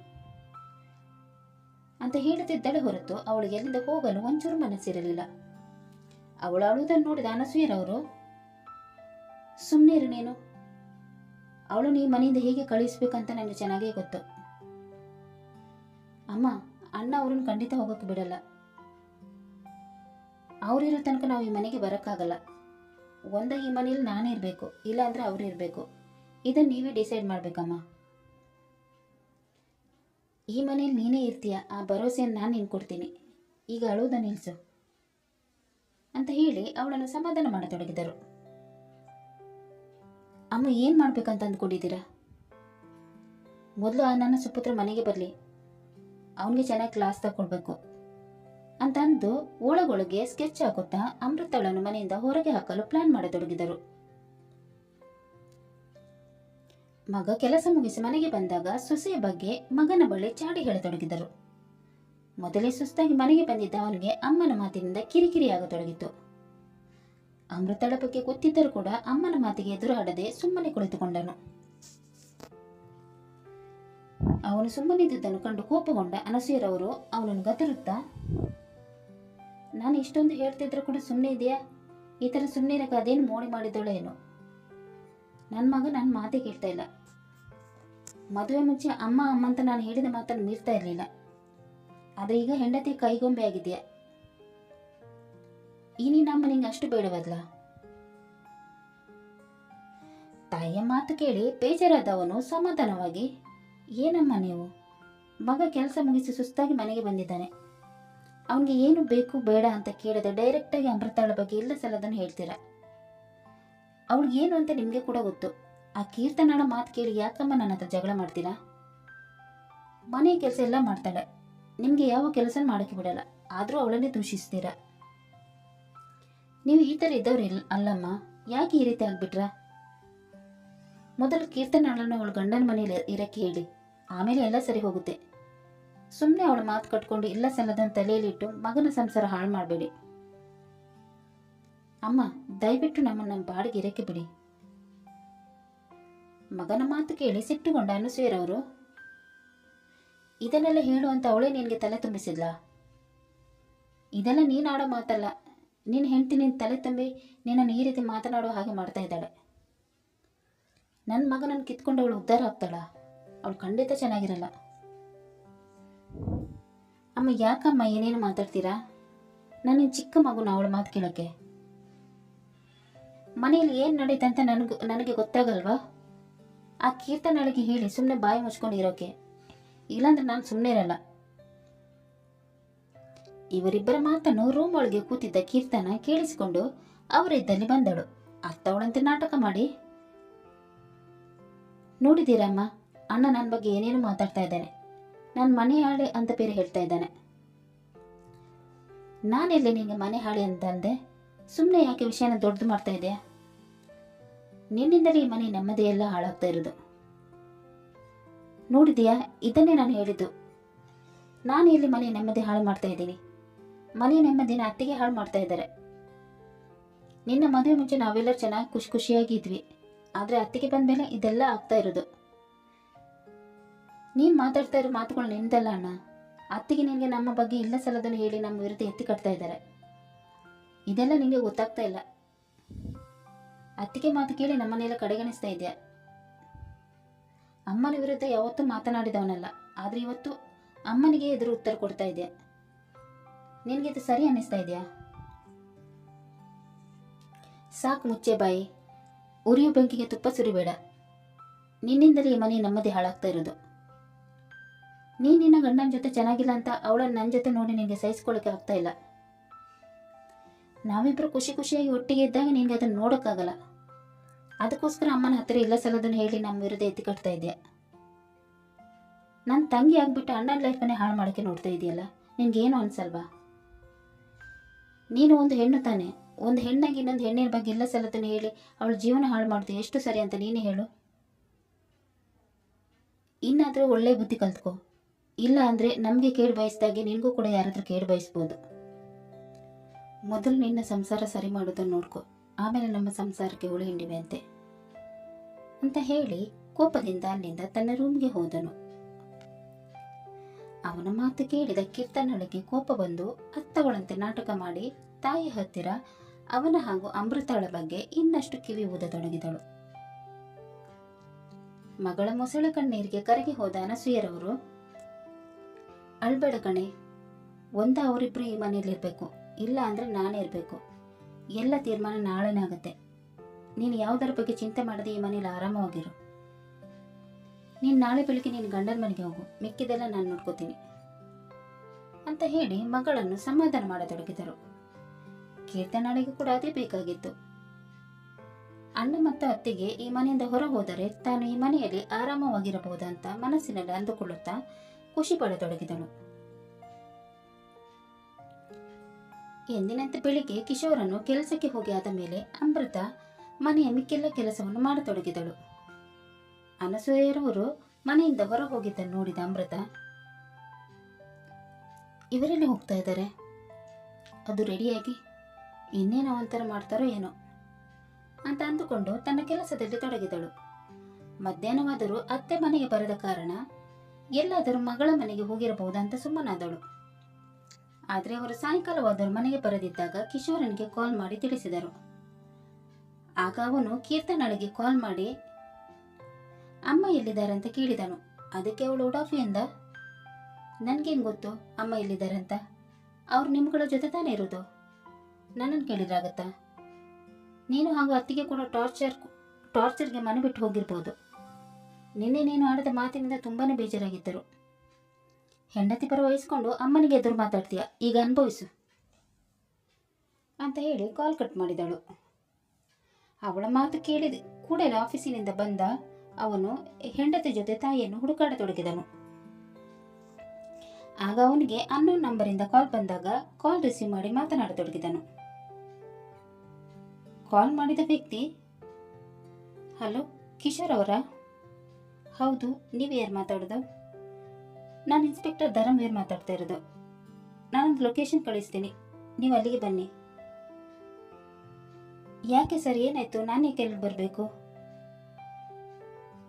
ಅಂತ ಹೇಳುತ್ತಿದ್ದಳೆ ಹೊರತು ಅವಳಿಗೆ ಎಲ್ಲಿಂದ ಹೋಗಲು ಒಂಚೂರು ಮನಸ್ಸಿರಲಿಲ್ಲ. ಅವಳು ಅಳುವುದನ್ನು ನೋಡಿದ ಅನಸೂಯರವರು, ಸುಮ್ಮನೆ ಇರು ನೀನು. ಅವಳನ್ನು ಈ ಮನೆಯಿಂದ ಹೇಗೆ ಕಳಿಸ್ಬೇಕಂತ ನನಗೆ ಚೆನ್ನಾಗೇ ಗೊತ್ತು. ಅಮ್ಮ, ಅಣ್ಣ ಅವ್ರನ್ನ ಖಂಡಿತ ಹೋಗೋಕೆ ಬಿಡಲ್ಲ. ಅವರಿರೋ ತನಕ ನಾವು ಈ ಮನೆಗೆ ಬರೋಕ್ಕಾಗಲ್ಲ. ಒಂದ ಈ ಮನೇಲಿ ನಾನೇ ಇರಬೇಕು, ಇಲ್ಲ ಅಂದರೆ ಅವರು ಇರಬೇಕು. ಇದನ್ನು ನೀವೇ ಡಿಸೈಡ್ ಮಾಡಬೇಕಮ್ಮ. ಈ ಮನೇಲಿ ನೀನೇ ಇರ್ತೀಯ, ಆ ಭರವಸೆಯನ್ನು ನಾನು ನಿನ್ಗೆ ಕೊಡ್ತೀನಿ. ಈಗ ಅಳುವುದನ್ನು ನಿಲ್ಲಿಸು ಅಂತ ಹೇಳಿ ಅವಳನ್ನು ಸಮಾಧಾನ ಮಾಡತೊಡಗಿದರು. ಅಮ್ಮ, ಏನು ಮಾಡ್ಬೇಕಂತ ಅಂದ್ಕೊಂಡಿದ್ದೀರಾ? ಮೊದಲು ನನ್ನ ಸುಪುತ್ರ ಮನೆಗೆ ಬರಲಿ, ಅವನಿಗೆ ಚೆನ್ನಾಗಿ ಕ್ಲಾಸ್ ತಗೊಳ್ಬೇಕು ಅಂತ ಅಂದು ಒಳಗೊಳಗೆ ಸ್ಕೆಚ್ ಹಾಕುತ್ತಾ ಅಮೃತಳನ್ನು ಮನೆಯಿಂದ ಹೊರಗೆ ಹಾಕಲು ಪ್ಲಾನ್ ಮಾಡತೊಡಗಿದರು. ಮಗ ಕೆಲಸ ಮುಗಿಸಿ ಮನೆಗೆ ಬಂದಾಗ ಸೊಸೆಯ ಬಗ್ಗೆ ಮಗನ ಬಳಿ ಚಾಡಿ ಹೇಳತೊಡಗಿದರು. ಮೊದಲೇ ಸುಸ್ತಾಗಿ ಮನೆಗೆ ಬಂದಿದ್ದ ಅವನಿಗೆ ಅಮ್ಮನ ಮಾತಿನಿಂದ ಕಿರಿಕಿರಿಯಾಗತೊಡಗಿತು. ಅಮೃತಳ ಬಗ್ಗೆ ಗೊತ್ತಿದ್ದರೂ ಕೂಡ ಅಮ್ಮನ ಮಾತಿಗೆ ಎದುರಾಡದೆ ಸುಮ್ಮನೆ ಕುಳಿತುಕೊಂಡನು. ಅವನು ಸುಮ್ಮನಿದ್ದುದನ್ನು ಕಂಡು ಕೋಪಗೊಂಡ ಅನಸೂಯರವರು ಅವನನ್ನು ಗದರುತ್ತಾ, ನಾನು ಇಷ್ಟೊಂದು ಹೇಳ್ತಿದ್ರು ಕೂಡ ಸುಮ್ಮನೆ ಇದೆಯಾ? ಈ ಥರ ಸುಮ್ಮನೆ ಇರಕ್ಕೆ ಅದೇನು ಮೋಡಿ ಮಾಡಿದಳು ಏನೋ. ನನ್ನ ಮಗ ನನ್ನ ಮಾತೇ ಕೇಳ್ತಾ ಇಲ್ಲ. ಮದುವೆ ಮುಂಚೆ ಅಮ್ಮ ಅಮ್ಮ ಅಂತ ನಾನು ಹೇಳಿದ ಮಾತನ್ನು ಮೀರ್ತಾ ಇರಲಿಲ್ಲ. ಆದರೆ ಈಗ ಹೆಂಡತಿ ಕೈಗೊಂಬೆ ಆಗಿದೆಯಾ? ಈ ನಿನ್ನಮ್ಮ ನಿಂಗೆ ಅಷ್ಟು ಬೇಡವಲ್ಲ? ತಾಯಿಯ ಮಾತು ಕೇಳಿ ಬೇಜಾರಾದವನು ಸಮಾಧಾನವಾಗಿ, ಏನಮ್ಮ ನೀವು? ಮಗ ಕೆಲಸ ಮುಗಿಸಿ ಸುಸ್ತಾಗಿ ಮನೆಗೆ ಬಂದಿದ್ದಾನೆ. ಅವನಿಗೆ ಏನು ಬೇಕು ಬೇಡ ಅಂತ ಕೇಳದೆ ಡೈರೆಕ್ಟಾಗಿ ಅಮೃತಾಳ ಬಗ್ಗೆ ಇಲ್ಲ ಸಲದನ್ನು ಹೇಳ್ತೀರಾ. ಅವಳಿಗೆ ಏನು ಅಂತ ನಿಮಗೆ ಕೂಡ ಗೊತ್ತು. ಆ ಕೀರ್ತನಾಳ ಮಾತು ಕೇಳಿ ಯಾಕಮ್ಮ ನನ್ನ ಹತ್ರ ಜಗಳ ಮಾಡ್ತೀರಾ? ಮನೆ ಕೆಲಸ ಎಲ್ಲ ಮಾಡ್ತಾಳೆ, ನಿಮಗೆ ಯಾವ ಕೆಲಸ ಮಾಡೋಕ್ಕೆ ಬಿಡಲ್ಲ. ಆದರೂ ಅವಳನ್ನೇ ದೂಷಿಸ್ತೀರಾ. ನೀವು ಈ ಥರ ಇದ್ದವ್ರು ಅಲ್ಲಮ್ಮ. ಯಾಕೆ ಈ ರೀತಿ ಆಗ್ಬಿಟ್ರಾ? ಮೊದಲು ಕೀರ್ತನಾಳನ್ನು ಅವಳು ಗಂಡನ ಮನೇಲಿ ಇರಕ್ಕೆ ಹೇಳಿ, ಆಮೇಲೆ ಎಲ್ಲ ಸರಿ ಹೋಗುತ್ತೆ. ಸುಮ್ಮನೆ ಅವಳ ಮಾತು ಕಟ್ಕೊಂಡು ಇಲ್ಲ ಸಲ್ಲದನ್ನು ತಲೆಯಲ್ಲಿಟ್ಟು ಮಗನ ಸಂಸಾರ ಹಾಳು ಮಾಡಬೇಡಿ. ಅಮ್ಮ, ದಯವಿಟ್ಟು ನಮ್ಮನ್ನು ಬಾಡಿಗೆ ಇರಕ್ಕೆ ಬಿಡಿ. ಮಗನ ಮಾತು ಕೇಳಿ ಸಿಟ್ಟುಗೊಂಡ ಅನಸೂಯರವರು, ಇದನ್ನೆಲ್ಲ ಹೇಳುವಂತ ಅವಳೇ ನಿನಗೆ ತಲೆ ತುಂಬಿಸಿದ್ಲ? ಇದೆಲ್ಲ ನೀನು ಆಡೋ ಮಾತಲ್ಲ. ನಿನ್ನ ಹೆಂಡತಿ ನಿನ್ನ ತಲೆ ತುಂಬಿ ನಿನ್ನನ್ನು ಈ ರೀತಿ ಮಾತನಾಡುವ ಹಾಗೆ ಮಾಡ್ತಾ ಇದ್ದಾಳೆ. ನನ್ನ ಮಗನನ್ನು ಕಿತ್ಕೊಂಡು ಅವಳು ಉದ್ಧಾರ ಆಗ್ತಾಳ? ಅವಳು ಖಂಡಿತ ಚೆನ್ನಾಗಿರಲ್ಲ. ಅಮ್ಮ, ಯಾಕಮ್ಮ ಏನೇನು ಮಾತಾಡ್ತೀರಾ? ನನ್ನ ಚಿಕ್ಕ ಮಗುನ ಅವಳ ಮಾತು ಕೇಳೋಕ್ಕೆ. ಮನೆಯಲ್ಲಿ ಏನು ನಡೀತೆ ಅಂತ ನನಗೆ ಗೊತ್ತಾಗಲ್ವಾ? ಆ ಕೀರ್ತನಾಳಿಗೆ ಹೇಳಿ ಸುಮ್ಮನೆ ಬಾಯಿ ಮುಚ್ಕೊಂಡು ಇರೋಕೆ. ಇಲ್ಲಾಂದ್ರೆ ನಾನು ಸುಮ್ಮನೆ ಇರಲ್ಲ. ಇವರಿಬ್ಬರ ಮಾತನ್ನು ರೂಮ್ ಒಳಗೆ ಕೂತಿದ್ದ ಕೀರ್ತನ ಕೇಳಿಸಿಕೊಂಡು ಅವರಿದ್ದಲ್ಲಿ ಬಂದಳು. ಅತ್ತವಳಂತೆ ನಾಟಕ ಮಾಡಿ, ನೋಡಿದ್ದೀರಮ್ಮ, ಅಣ್ಣ ನನ್ನ ಬಗ್ಗೆ ಏನೇನು ಮಾತಾಡ್ತಾ ಇದ್ದಾನೆ, ನನ್ನ ಮನೆ ಹಾಳಿ ಅಂತ ಬೇರೆ ಹೇಳ್ತಾ ಇದ್ದಾನೆ. ನಾನೆಲ್ಲಿ ನಿನಗೆ ಮನೆ ಹಾಳಿ ಅಂತ ಅಂದೆ? ಸುಮ್ಮನೆ ಯಾಕೆ ವಿಷಯನ ದೊಡ್ಡದು ಮಾಡ್ತಾ ಇದೆಯಾ? ನಿನ್ನಿಂದಲೇ ಈ ಮನೆ ನೆಮ್ಮದಿ ಎಲ್ಲ ಹಾಳಾಗ್ತಾ ಇರೋದು. ನೋಡಿದೀಯಾ, ಇದನ್ನೇ ನಾನು ಹೇಳಿದ್ದು. ನಾನು ಇಲ್ಲಿ ಮನೆ ನೆಮ್ಮದಿ ಹಾಳು ಮಾಡ್ತಾ ಇದ್ದೀನಿ. ಮನೆ ನೆಮ್ಮದಿನ ಅತ್ತಿಗೆ ಹಾಳು ಮಾಡ್ತಾ ಇದ್ದಾರೆ. ನಿನ್ನ ಮದುವೆ ಮುಂಚೆ ನಾವೆಲ್ಲರೂ ಚೆನ್ನಾಗಿ ಖುಷಿಯಾಗಿ ಇದ್ವಿ. ಆದರೆ ಅತ್ತಿಗೆ ಬಂದಮೇಲೆ ಇದೆಲ್ಲ ಆಗ್ತಾ ಇರೋದು. ನೀನು ಮಾತಾಡ್ತಾ ಇರೋ ಮಾತುಗಳು ನಿಂದಲ್ಲ ಅಣ್ಣ. ಅತ್ತಿಗೆ ನಿನಗೆ ನಮ್ಮ ಬಗ್ಗೆ ಇಲ್ಲ ಸಲದನ್ನು ಹೇಳಿ ನಮ್ಮ ವಿರುದ್ಧ ಎತ್ತಿ ಕಟ್ತಾ ಇದ್ದಾರೆ. ಇದೆಲ್ಲ ನಿನಗೆ ಗೊತ್ತಾಗ್ತಾ ಇಲ್ಲ. ಅತ್ತಿಗೆ ಮಾತು ಕೇಳಿ ನಮ್ಮನ್ನೆಲ್ಲ ಕಡೆಗಣಿಸ್ತಾ ಇದೆಯಾ? ಅಮ್ಮನ ವಿರುದ್ಧ ಯಾವತ್ತೂ ಮಾತನಾಡಿದವನಲ್ಲ, ಆದರೆ ಇವತ್ತು ಅಮ್ಮನಿಗೆ ಎದುರು ಉತ್ತರ ಕೊಡ್ತಾ ಇದೆಯಾ? ನಿನಗೆ ಇದು ಸರಿ ಅನ್ನಿಸ್ತಾ ಇದೆಯಾ? ಸಾಕು, ಮುಚ್ಚೆ ಬಾಯಿ. ಉರಿಯೋ ಬೆಂಕಿಗೆ ತುಪ್ಪ ಸುರಿಬೇಡ. ನಿನ್ನಿಂದಲೇ ಈ ಮನೆ ನೆಮ್ಮದಿ ಹಾಳಾಗ್ತಾ ಇರೋದು. ನಿನ್ನ ಗಂಡನ ಜೊತೆ ಚೆನ್ನಾಗಿಲ್ಲ ಅಂತ ಅವಳನ್ನು ನನ್ನ ಜೊತೆ ನೋಡಿ ನಿನಗೆ ಸಹಿಸ್ಕೊಳ್ಳೋಕೆ ಆಗ್ತಾ ಇಲ್ಲ. ನಾವಿಬ್ಬರು ಖುಷಿಯಾಗಿ ಒಟ್ಟಿಗೆ ಇದ್ದಾಗ ನಿನಗೆ ಅದನ್ನು ನೋಡೋಕ್ಕಾಗಲ್ಲ. ಅದಕ್ಕೋಸ್ಕರ ಅಮ್ಮನ ಹತ್ತಿರ ಇಲ್ಲ ಸಲದನ್ನು ಹೇಳಿ ನಮ್ಮ ವಿರುದ್ಧ ಎತ್ತಿ ಕಟ್ತಾ ಇದೆಯಾ? ನನ್ನ ತಂಗಿ ಆಗ್ಬಿಟ್ಟು ಅಣ್ಣನ ಲೈಫನ್ನೇ ಹಾಳು ಮಾಡೋಕ್ಕೆ ನೋಡ್ತಾ ಇದೆಯಲ್ಲ, ನಿನಗೇನು ಅನ್ಸಲ್ವಾ? ನೀನು ಒಂದು ಹೆಣ್ಣು ತಾನೆ. ಒಂದು ಹೆಣ್ಣಾಗಿ ಇನ್ನೊಂದು ಹೆಣ್ಣಿನ ಬಗ್ಗೆ ಇಲ್ಲ ಸಲದನ್ನು ಹೇಳಿ ಅವಳ ಜೀವನ ಹಾಳು ಮಾಡ್ತೀವಿ, ಎಷ್ಟು ಸರಿ ಅಂತ ನೀನೇ ಹೇಳು. ಇನ್ನಾದರೂ ಒಳ್ಳೆ ಬುದ್ಧಿ ಕಲ್ತ್ಕೋ. ಇಲ್ಲ ಅಂದರೆ ನಮಗೆ ಕೇಡು ಬಯಸಿದಾಗೆ ನಿನಗೂ ಕೂಡ ಯಾರಾದರೂ ಕೇಡು ಬಯಸ್ಬೋದು. ಮೊದಲು ನಿನ್ನ ಸಂಸಾರ ಸರಿ ಮಾಡೋದನ್ನು ನೋಡ್ಕೊ, ಆಮೇಲೆ ನಮ್ಮ ಸಂಸಾರಕ್ಕೆ ಹುಳಿ ಹಿಂಡಿವೆ ಅಂತ ಹೇಳಿ ಕೋಪದಿಂದ ಅಲ್ಲಿಂದ ತನ್ನ ರೂಮ್ಗೆ ಹೋದನು. ಅವನ ಮಾತು ಕೇಳಿದ ಕೀರ್ತನಳಿಗೆ ಕೋಪ ಬಂದು ಅತ್ತವಳಂತೆ ನಾಟಕ ಮಾಡಿ ತಾಯಿ ಹತ್ತಿರ ಅವನ ಹಾಗೂ ಅಮೃತಾಳ ಬಗ್ಗೆ ಇನ್ನಷ್ಟು ಕಿವಿ ಊದತೊಡಗಿದಳು. ಮಗಳ ಮೊಸಳೆ ಕಣ್ಣೀರಿಗೆ ಕರಗಿ ಹೋದ ಅನಸೂಯರವರು, ಅಳ್ಬೇಡ ಕಣೆ, ಅವರಿಬ್ರು ಈ ಮನೆಯಲ್ಲಿರ್ಬೇಕು, ಇಲ್ಲ ಅಂದ್ರೆ ನಾನೇ ಇರಬೇಕು. ಎಲ್ಲ ತೀರ್ಮಾನ ನಾಳೆನೇ ಆಗುತ್ತೆ. ನೀನು ಯಾವುದರ ಬಗ್ಗೆ ಚಿಂತೆ ಮಾಡದೆ ಈ ಮನೇಲಿ ಆರಾಮವಾಗಿರು. ನೀನು ನಾಳೆ ಬೆಳಿಗ್ಗೆ ನಿನ್ನ ಗಂಡನ ಮನೆಗೆ ಹೋಗು, ಮಿಕ್ಕಿದೆಲ್ಲ ನಾನು ನೋಡ್ಕೋತೀನಿ ಅಂತ ಹೇಳಿ ಮಗಳನ್ನು ಸಮಾಧಾನ ಮಾಡತೊಡಗಿದರು. ಕೀರ್ತನಾಳಿಗೆ ಕೂಡ ಅದೇ ಬೇಕಾಗಿತ್ತು. ಅಣ್ಣ ಮತ್ತು ಅತ್ತಿಗೆ ಈ ಮನೆಯಿಂದ ಹೊರ ಹೋದರೆ ತಾನು ಈ ಮನೆಯಲ್ಲಿ ಆರಾಮವಾಗಿರಬಹುದಂತ ಮನಸ್ಸಿನಲ್ಲಿ ಅಂದುಕೊಳ್ಳುತ್ತಾ ಖುಷಿ ಪಡತೊಡಗಿದಳು. ಎಂದಿನಂತೆ ಬೆಳಿಗ್ಗೆ ಕಿಶೋರನ್ನು ಕೆಲಸಕ್ಕೆ ಹೋಗಿ ಆದ ಮೇಲೆ ಅಮೃತ ಮನೆಯ ಮಿಕ್ಕೆಲ್ಲ ಕೆಲಸವನ್ನು ಮಾಡತೊಡಗಿದಳು. ಅನಸೂಯರವರು ಮನೆಯಿಂದ ಹೊರ ಹೋಗಿದ್ದನ್ನು ನೋಡಿದ ಅಮೃತ, ಇವರೆಲ್ಲಿ ಹೋಗ್ತಾ ಇದ್ದಾರೆ? ಅದು ರೆಡಿಯಾಗಿ ಇನ್ನೇನೋ ಒಂಥರ ಮಾಡ್ತಾರೋ ಏನೋ ಅಂತ ಅಂದುಕೊಂಡು ತನ್ನ ಕೆಲಸದಲ್ಲಿ ತೊಡಗಿದಳು. ಮಧ್ಯಾಹ್ನವಾದರೂ ಅತ್ತೆ ಮನೆಗೆ ಬರದ ಕಾರಣ ಎಲ್ಲಾದರೂ ಮಗಳ ಮನೆಗೆ ಹೋಗಿರಬಹುದಂತ ಸುಮ್ಮನಾದಳು. ಆದರೆ ಅವರು ಸಾಯಂಕಾಲವಾದರೂ ಮನೆಗೆ ಬರದಿದ್ದಾಗ ಕಿಶೋರನಿಗೆ ಕಾಲ್ ಮಾಡಿ ತಿಳಿಸಿದರು. ಆಗ ಅವನು ಕೀರ್ತನಾಳಿಗೆ ಕಾಲ್ ಮಾಡಿ ಅಮ್ಮ ಎಲ್ಲಿದ್ದಾರೆ ಅಂತ ಕೇಳಿದನು. ಅದಕ್ಕೆ ಅವಳು ಉಡಾಫಿಯಿಂದ, ನನ್ಗೇನು ಗೊತ್ತು ಅಮ್ಮ ಎಲ್ಲಿದ್ದಾರಂತ? ಅವ್ರು ನಿಮ್ಗಳ ಜೊತೆ ತಾನೇ ಇರೋದು, ನನ್ನನ್ನು ಕೇಳಿದ್ರಾಗತ್ತಾ? ನೀನು ಹಾಗೂ ಅತ್ತಿಗೆ ಕೂಡ ಟಾರ್ಚರ್ಗೆ ಮನೆ ಬಿಟ್ಟು ಹೋಗಿರ್ಬೋದು. ನಿನ್ನೆ ನೀನು ಆಡಿದ ಮಾತಿನಿಂದ ತುಂಬಾನೇ ಬೇಜಾರಾಗಿದ್ದರು. ಹೆಂಡತಿ ಪರ ವಹಿಸ್ಕೊಂಡು ಅಮ್ಮನಿಗೆ ಎದುರು ಮಾತಾಡ್ತೀಯ, ಈಗ ಅನುಭವಿಸು ಅಂತ ಹೇಳಿ ಕಾಲ್ ಕಟ್ ಮಾಡಿದಳು. ಅವಳ ಮಾತು ಕೇಳಿದ ಕೂಡಲೇ ಆಫೀಸಿನಿಂದ ಬಂದ ಅವನು ಹೆಂಡತಿ ಜೊತೆ ತಾಯಿಯನ್ನು ಹುಡುಕಾಡತೊಡಗಿದನು. ಆಗ ಅವನಿಗೆ ಅನ್ನೋನ್ ನಂಬರಿಂದ ಕಾಲ್ ಬಂದಾಗ ಕಾಲ್ ರಿಸೀವ್ ಮಾಡಿ ಮಾತನಾಡತೊಡಗಿದನು. ಕಾಲ್ ಮಾಡಿದ ವ್ಯಕ್ತಿ, ಹಲೋ ಕಿಶೋರ್ ಅವರಾ? ಹೌದು, ನೀವು ಯಾರು ಮಾತಾಡೋದು? ನಾನು ಇನ್ಸ್ಪೆಕ್ಟರ್ ಧರ್ಮವೀರ್ ಮಾತಾಡ್ತಾ ಇರೋದು. ನಾನೊಂದು ಲೊಕೇಶನ್ ಕಳಿಸ್ತೀನಿ, ನೀವು ಅಲ್ಲಿಗೆ ಬನ್ನಿ. ಯಾಕೆ ಸರ್, ಏನಾಯ್ತು? ನಾನು ಯಾಕೆ ಎಲ್ಲಿ ಬರಬೇಕು?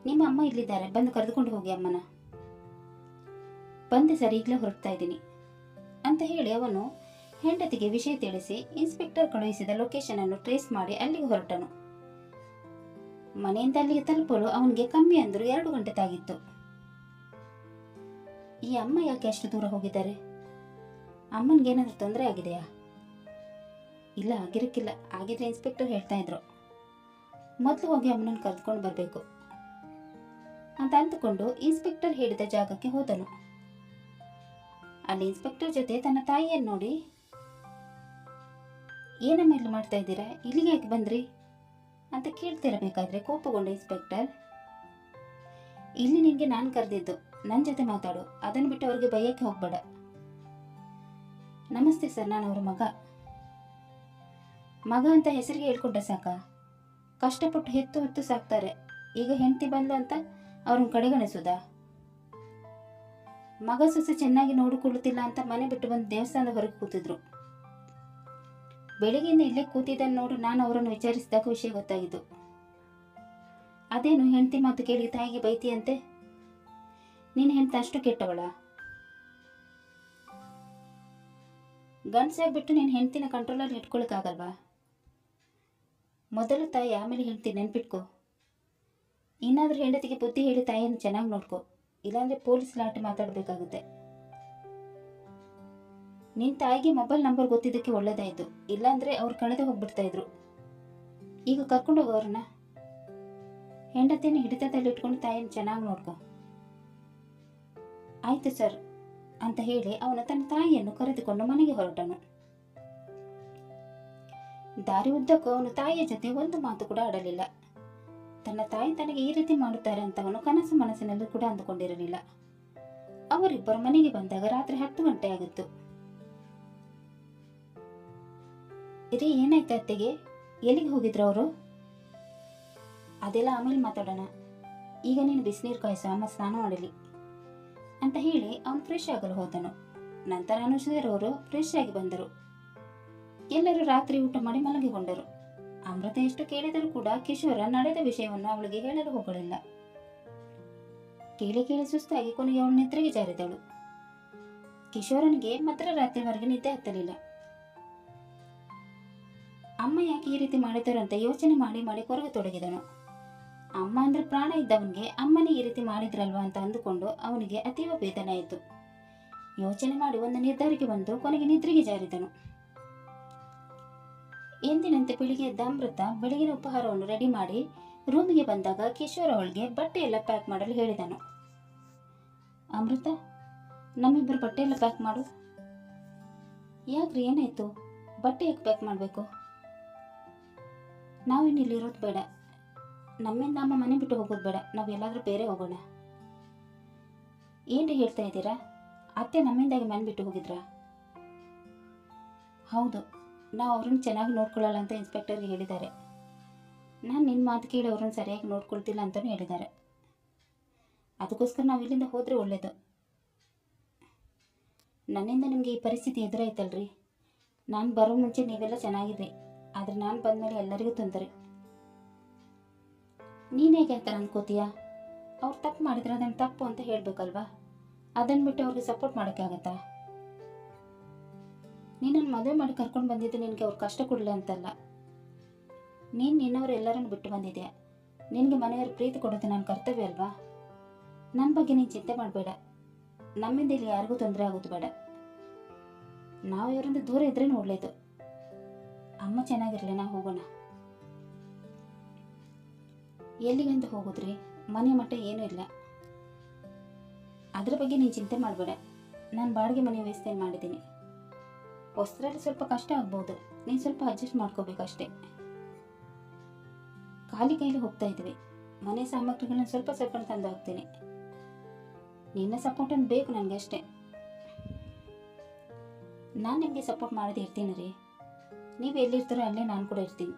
ನಿಮ್ಮ ಅಮ್ಮ ಇಲ್ಲಿದ್ದಾರೆ, ಬಂದು ಕರೆದುಕೊಂಡು ಹೋಗಿ ಅಮ್ಮನ. ಬಂದೆ ಸರ್, ಈಗಲೇ ಹೊರಡ್ತಾ ಇದ್ದೀನಿ ಅಂತ ಹೇಳಿ ಅವನು ಹೆಂಡತಿಗೆ ವಿಷಯ ತಿಳಿಸಿ ಇನ್ಸ್ಪೆಕ್ಟರ್ ಕಳುಹಿಸಿದ ಲೊಕೇಶನ್ ಅನ್ನು ಟ್ರೇಸ್ ಮಾಡಿ ಅಲ್ಲಿಗೆ ಹೊರಟನು. ಮನೆಯಿಂದ ಅಲ್ಲಿಗೆ ತಲುಪಲು ಅವನಿಗೆ ಕಮ್ಮಿ ಅಂದರೂ 2 ಗಂಟೆ ತಾಗಿತ್ತು. ಈ ಅಮ್ಮ ಯಾಕೆ ಅಷ್ಟು ದೂರ ಹೋಗಿದ್ದಾರೆ? ಅಮ್ಮನಿಗೇನಾದ್ರೂ ತೊಂದರೆ ಆಗಿದೆಯಾ? ಇಲ್ಲ, ಆಗಿರಕ್ಕಿಲ್ಲ. ಆಗಿದ್ರೆ ಇನ್ಸ್ಪೆಕ್ಟರ್ ಹೇಳ್ತಾ ಇದ್ರು. ಮೊದಲು ಹೋಗಿ ಅಮ್ಮನನ್ನು ಕರೆದುಕೊಂಡು ಬರಬೇಕು ಅಂತ ಅಂದುಕೊಂಡು ಇನ್ಸ್ಪೆಕ್ಟರ್ ಹೇಳಿದ ಜಾಗಕ್ಕೆ ಹೋದನು. ಅಲ್ಲಿ ಇನ್ಸ್ಪೆಕ್ಟರ್ ಜೊತೆ ತನ್ನ ತಾಯಿಯನ್ನು ನೋಡಿ, ಏನಮ್ಮ ಇಲ್ಲಿ ಮಾಡ್ತಾ ಇದ್ದೀರಾ, ಇಲ್ಲಿಗೆ ಯಾಕೆ ಬಂದ್ರಿ ಅಂತ ಕೇಳ್ತಿರಬೇಕಾದ್ರೆ ಕೋಪಗೊಂಡ ಇನ್ಸ್ಪೆಕ್ಟರ್, ಇಲ್ಲಿ ನಿನಗೆ ನಾನು ಕರೆದಿದ್ದು, ನನ್ನ ಜೊತೆ ಮಾತಾಡು, ಅದನ್ನು ಬಿಟ್ಟು ಅವ್ರಿಗೆ ಬೈಯಕ್ಕೆ ಹೋಗ್ಬೇಡ. ನಮಸ್ತೆ ಸರ್, ನಾನು ಅವ್ರ ಮಗ ಅಂತ ಹೆಸರಿಗೆ ಹೇಳ್ಕೊಂಡ್ರೆ ಸಾಕ? ಕಷ್ಟಪಟ್ಟು ಹೊತ್ತು ಸಾಕ್ತಾರೆ, ಈಗ ಹೆಂಡತಿ ಬಂದು ಅಂತ ಅವ್ರನ್ನ ಕಡೆಗಣಿಸೋದಾ? ಮಗ ಸೊಸೆ ಚೆನ್ನಾಗಿ ನೋಡಿಕೊಳ್ಳುತ್ತಿಲ್ಲ ಅಂತ ಮನೆ ಬಿಟ್ಟು ಬಂದು ದೇವಸ್ಥಾನದ ಹೊರಗೆ ಕೂತಿದ್ರು. ಬೆಳಗ್ಗೆಯಿಂದ ಇಲ್ಲೇ ಕೂತಿದ್ದನ್ನು ನೋಡು ನಾನು ಅವರನ್ನು ವಿಚಾರಿಸಿದಾಗ ವಿಷಯ ಗೊತ್ತಾಗಿದ್ದು. ಅದೇನು ಹೆಂಡತಿ ಮಾತು ಕೇಳಿ ತಾಯಿಗೆ ಬೈತಿಯಂತೆ? ನಿನ್ನ ಹೆಂಡತಿ ಅಷ್ಟು ಕೆಟ್ಟವಳ? ಗಂಡಸಾಗ್ಬಿಟ್ಟು ನೀನು ಹೆಂಡತಿನ ಕಂಟ್ರೋಲಲ್ಲಿ ಇಟ್ಕೊಳಕ್ಕಾಗಲ್ವಾ? ಮೊದಲು ತಾಯಿ ಆಮೇಲೆ ಹೆಂಡತಿ, ನೆನ್ಪಿಟ್ಕೋ. ಇನ್ನಾದರೂ ಹೆಂಡತಿಗೆ ಬುದ್ಧಿ ಹೇಳಿ ತಾಯಿಯನ್ನು ಚೆನ್ನಾಗಿ ನೋಡ್ಕೋ, ಇಲ್ಲಾಂದ್ರೆ ಪೊಲೀಸ್ ಲಾಟಿ ಮಾತಾಡಬೇಕಾಗುತ್ತೆ. ನಿನ್ನ ತಾಯಿಗೆ ಮೊಬೈಲ್ ನಂಬರ್ ಗೊತ್ತಿದ್ದಕ್ಕೆ ಒಳ್ಳೇದಾಯಿತು, ಇಲ್ಲಾಂದ್ರೆ ಅವ್ರು ಕಳೆದು ಹೋಗ್ಬಿಡ್ತಾ ಇದ್ರು. ಈಗ ಕರ್ಕೊಂಡು ಹೋಗೋರನ್ನ, ಹೆಂಡತಿಯನ್ನು ಹಿಡಿತದಲ್ಲಿ ಇಟ್ಕೊಂಡು ತಾಯಿಯನ್ನು ಚೆನ್ನಾಗಿ ನೋಡ್ಕೊ. ಆಯ್ತು ಸರ್ ಅಂತ ಹೇಳಿ ಅವನು ತನ್ನ ತಾಯಿಯನ್ನು ಕರೆದುಕೊಂಡು ಮನೆಗೆ ಹೊರಟನು. ದಾರಿ ಉದ್ದಕ್ಕೂ ಅವನು ತಾಯಿಯ ಜೊತೆ ಒಂದು ಮಾತು ಕೂಡ ಆಡಲಿಲ್ಲ. ತನ್ನ ತಾಯಿ ತನಗೆ ಈ ರೀತಿ ಮಾಡುತ್ತಾರೆ ಅಂತ ಅವನು ಕನಸು ಮನಸ್ಸಿನಲ್ಲಿ ಕೂಡ ಅಂದುಕೊಂಡಿರಲಿಲ್ಲ. ಅವರಿಬ್ಬರು ಮನೆಗೆ ಬಂದಾಗ ರಾತ್ರಿ 10 ಗಂಟೆ ಆಗಿತ್ತು. ಇರಿ, ಏನಾಯ್ತು ಅತ್ತೆಗೆ? ಎಲ್ಲಿಗೆ ಹೋಗಿದ್ರು ಅವರು? ಅದೆಲ್ಲ ಆಮೇಲೆ ಮಾತಾಡೋಣ, ಈಗ ನೀನು ಬಿಸಿನೀರು ಕಾಯಿಸು, ಅಮ್ಮ ಸ್ನಾನ ಮಾಡಲಿ ಅಂತ ಹೇಳಿ ಅವನು ಫ್ರೆಶ್ ಆಗಲು ಹೋದನು. ನಂತರ ಅನುಷರವರು ಫ್ರೆಶ್ ಆಗಿ ಬಂದರು. ಎಲ್ಲರೂ ರಾತ್ರಿ ಊಟ ಮಾಡಿ ಮಲಗಿಕೊಂಡರು. ಅಮೃತ ಎಷ್ಟು ಕೇಳಿದರೂ ಕೂಡ ಕಿಶೋರ ನಡೆದ ವಿಷಯವನ್ನು ಅವಳಿಗೆ ಹೇಳಲು ಹೋಗಲಿಲ್ಲ. ಕೇಳಿ ಸುಸ್ತಾಗಿ ಕೊನೆಗೆ ಅವಳು ನಿದ್ರೆಗೆ ಜಾರಿದಳು. ಕಿಶೋರನಿಗೆ ಮಧ್ಯರಾತ್ರಿವರೆಗೆ ನಿದ್ದೆ ಹತ್ತಲಿಲ್ಲ. ಅಮ್ಮ ಯಾಕೆ ಈ ರೀತಿ ಮಾಡಿದರು ಅಂತ ಯೋಚನೆ ಮಾಡಿ ಕೊರಗತೊಡಗಿದನು. ಅಮ್ಮ ಅಂದ್ರೆ ಪ್ರಾಣ ಇದ್ದವನಿಗೆ ಅಮ್ಮನೇ ಈ ರೀತಿ ಮಾಡಿದ್ರಲ್ವಾ ಅಂತ ಅಂದುಕೊಂಡು ಅವನಿಗೆ ಅತೀವ ವೇದನೆ ಆಯಿತು. ಯೋಚನೆ ಮಾಡಿ ಒಂದು ನಿರ್ಧಾರಕ್ಕೆ ಬಂದು ಕೊನೆಗೆ ನಿದ್ರೆಗೆ ಜಾರಿದನು. ಎಂದಿನಂತೆ ಬೆಳಿಗ್ಗೆ ಎದ್ದ ಅಮೃತ ಬೆಳಗಿನ ಉಪಹಾರವನ್ನು ರೆಡಿ ಮಾಡಿ ರೂಮಿಗೆ ಬಂದಾಗ ಕಿಶೋರ ಅವಳಿಗೆ ಬಟ್ಟೆ ಎಲ್ಲ ಪ್ಯಾಕ್ ಮಾಡಲು ಹೇಳಿದನು. ಅಮೃತ, ನಮ್ಮಿಬ್ಬರು ಬಟ್ಟೆ ಎಲ್ಲ ಪ್ಯಾಕ್ ಮಾಡು. ಯಾಕ್ರಿ, ಏನಾಯ್ತು? ಬಟ್ಟೆ ಯಾಕೆ ಪ್ಯಾಕ್ ಮಾಡಬೇಕು? ನಾವಿನ್ನಿಲ್ಲಿರೋದು ಬೇಡ, ನಮ್ಮಿಂದ ಅಮ್ಮ ಮನೆ ಬಿಟ್ಟು ಹೋಗೋದು ಬೇಡ, ನಾವು ಎಲ್ಲಾದರೂ ಬೇರೆ ಹೋಗೋಣ. ಏನ್ರಿ ಹೇಳ್ತಾ ಇದ್ದೀರಾ? ಅತ್ತೆ ನಮ್ಮಿಂದಾಗಿ ಮನೆ ಬಿಟ್ಟು ಹೋಗಿದ್ರಾ? ಹೌದು, ನಾವು ಅವ್ರನ್ನ ಚೆನ್ನಾಗಿ ನೋಡ್ಕೊಳ್ಳಲ್ಲ ಅಂತ ಇನ್ಸ್ಪೆಕ್ಟರ್ಗೆ ಹೇಳಿದ್ದಾರೆ. ನಾನು ನಿನ್ನ ಮಾತು ಕೇಳಿ ಅವ್ರನ್ನ ಸರಿಯಾಗಿ ನೋಡ್ಕೊಳ್ತಿಲ್ಲ ಅಂತಲೂ ಹೇಳಿದ್ದಾರೆ. ಅದಕ್ಕೋಸ್ಕರ ನಾವು ಇಲ್ಲಿಂದ ಹೋದರೆ ಒಳ್ಳೆಯದು. ನನ್ನಿಂದ ನಿಮಗೆ ಈ ಪರಿಸ್ಥಿತಿ ಎದುರಾಯ್ತಲ್ರಿ. ನಾನು ಬರೋ ಮುಂಚೆ ನೀವೆಲ್ಲ ಚೆನ್ನಾಗಿದ್ರಿ, ಆದರೆ ನಾನು ಬಂದಮೇಲೆ ಎಲ್ಲರಿಗೂ ತೊಂದರೆ. ನೀನು ಹೇಗೆ ಆ ಥರ ಅನ್ಕೋತೀಯಾ? ಅವ್ರು ತಪ್ಪು ಮಾಡಿದ್ರೆ ಅದನ್ನು ತಪ್ಪು ಅಂತ ಹೇಳಬೇಕಲ್ವಾ? ಅದನ್ನು ಬಿಟ್ಟು ಅವ್ರಿಗೆ ಸಪೋರ್ಟ್ ಮಾಡೋಕ್ಕಾಗತ್ತಾ? ನೀನನ್ನು ಮದುವೆ ಮಾಡಿ ಕರ್ಕೊಂಡು ಬಂದಿದ್ದು ನಿನಗೆ ಅವ್ರು ಕಷ್ಟ ಕೊಡಲಿ ಅಂತಲ್ಲ. ನೀನು ನಿನ್ನವರು ಎಲ್ಲರನ್ನು ಬಿಟ್ಟು ಬಂದಿದ್ಯಾ. ನಿನಗೆ ಮನೆಯವ್ರ ಪ್ರೀತಿ ಕೊಡೋದು ನನ್ನ ಕರ್ತವ್ಯ ಅಲ್ವಾ? ನನ್ನ ಬಗ್ಗೆ ನೀನು ಚಿಂತೆ ಮಾಡಬೇಡ. ನಮ್ಮಿಂದ ಇಲ್ಲಿ ಯಾರಿಗೂ ತೊಂದರೆ ಆಗೋದು ಬೇಡ. ನಾವು ಇವರಿಂದ ದೂರ ಇದ್ರೇನು ಒಳ್ಳೆಯದು. ಅಮ್ಮ ಚೆನ್ನಾಗಿರಲಿ, ನಾವು ಹೋಗೋಣ. ಎಲ್ಲಿಗಂತ ಹೋಗೋದ್ರಿ? ಮನೆ ಮಟ್ಟ ಏನೂ ಇಲ್ಲ. ಅದ್ರ ಬಗ್ಗೆ ನೀನು ಚಿಂತೆ ಮಾಡಬೇಡ. ನಾನು ಬಾಡಿಗೆ ಮನೆ ವ್ಯವಸ್ಥೆ ಮಾಡಿದ್ದೀನಿ. ಹೊಸದ್ರಲ್ಲಿ ಸ್ವಲ್ಪ ಕಷ್ಟ ಆಗ್ಬೋದು, ನೀನು ಸ್ವಲ್ಪ ಅಡ್ಜಸ್ಟ್ ಮಾಡ್ಕೋಬೇಕಷ್ಟೇ. ಖಾಲಿ ಕೈಲಿ ಹೋಗ್ತಾ ಇದ್ವಿ. ಮನೆ ಸಾಮಗ್ರಿಗಳನ್ನ ಸ್ವಲ್ಪ ತಂದು ಹಾಕ್ತೀನಿ. ನಿನ್ನ ಸಪೋರ್ಟನ್ನು ಬೇಕು ನನಗೆ ಅಷ್ಟೇ. ನಾನು ನಿಮಗೆ ಸಪೋರ್ಟ್ ಮಾಡದೇ ಇರ್ತೀನಿ ರೀ. ನೀವು ಎಲ್ಲಿರ್ತೀರೋ ಅಲ್ಲೇ ನಾನು ಕೂಡ ಇರ್ತೀನಿ.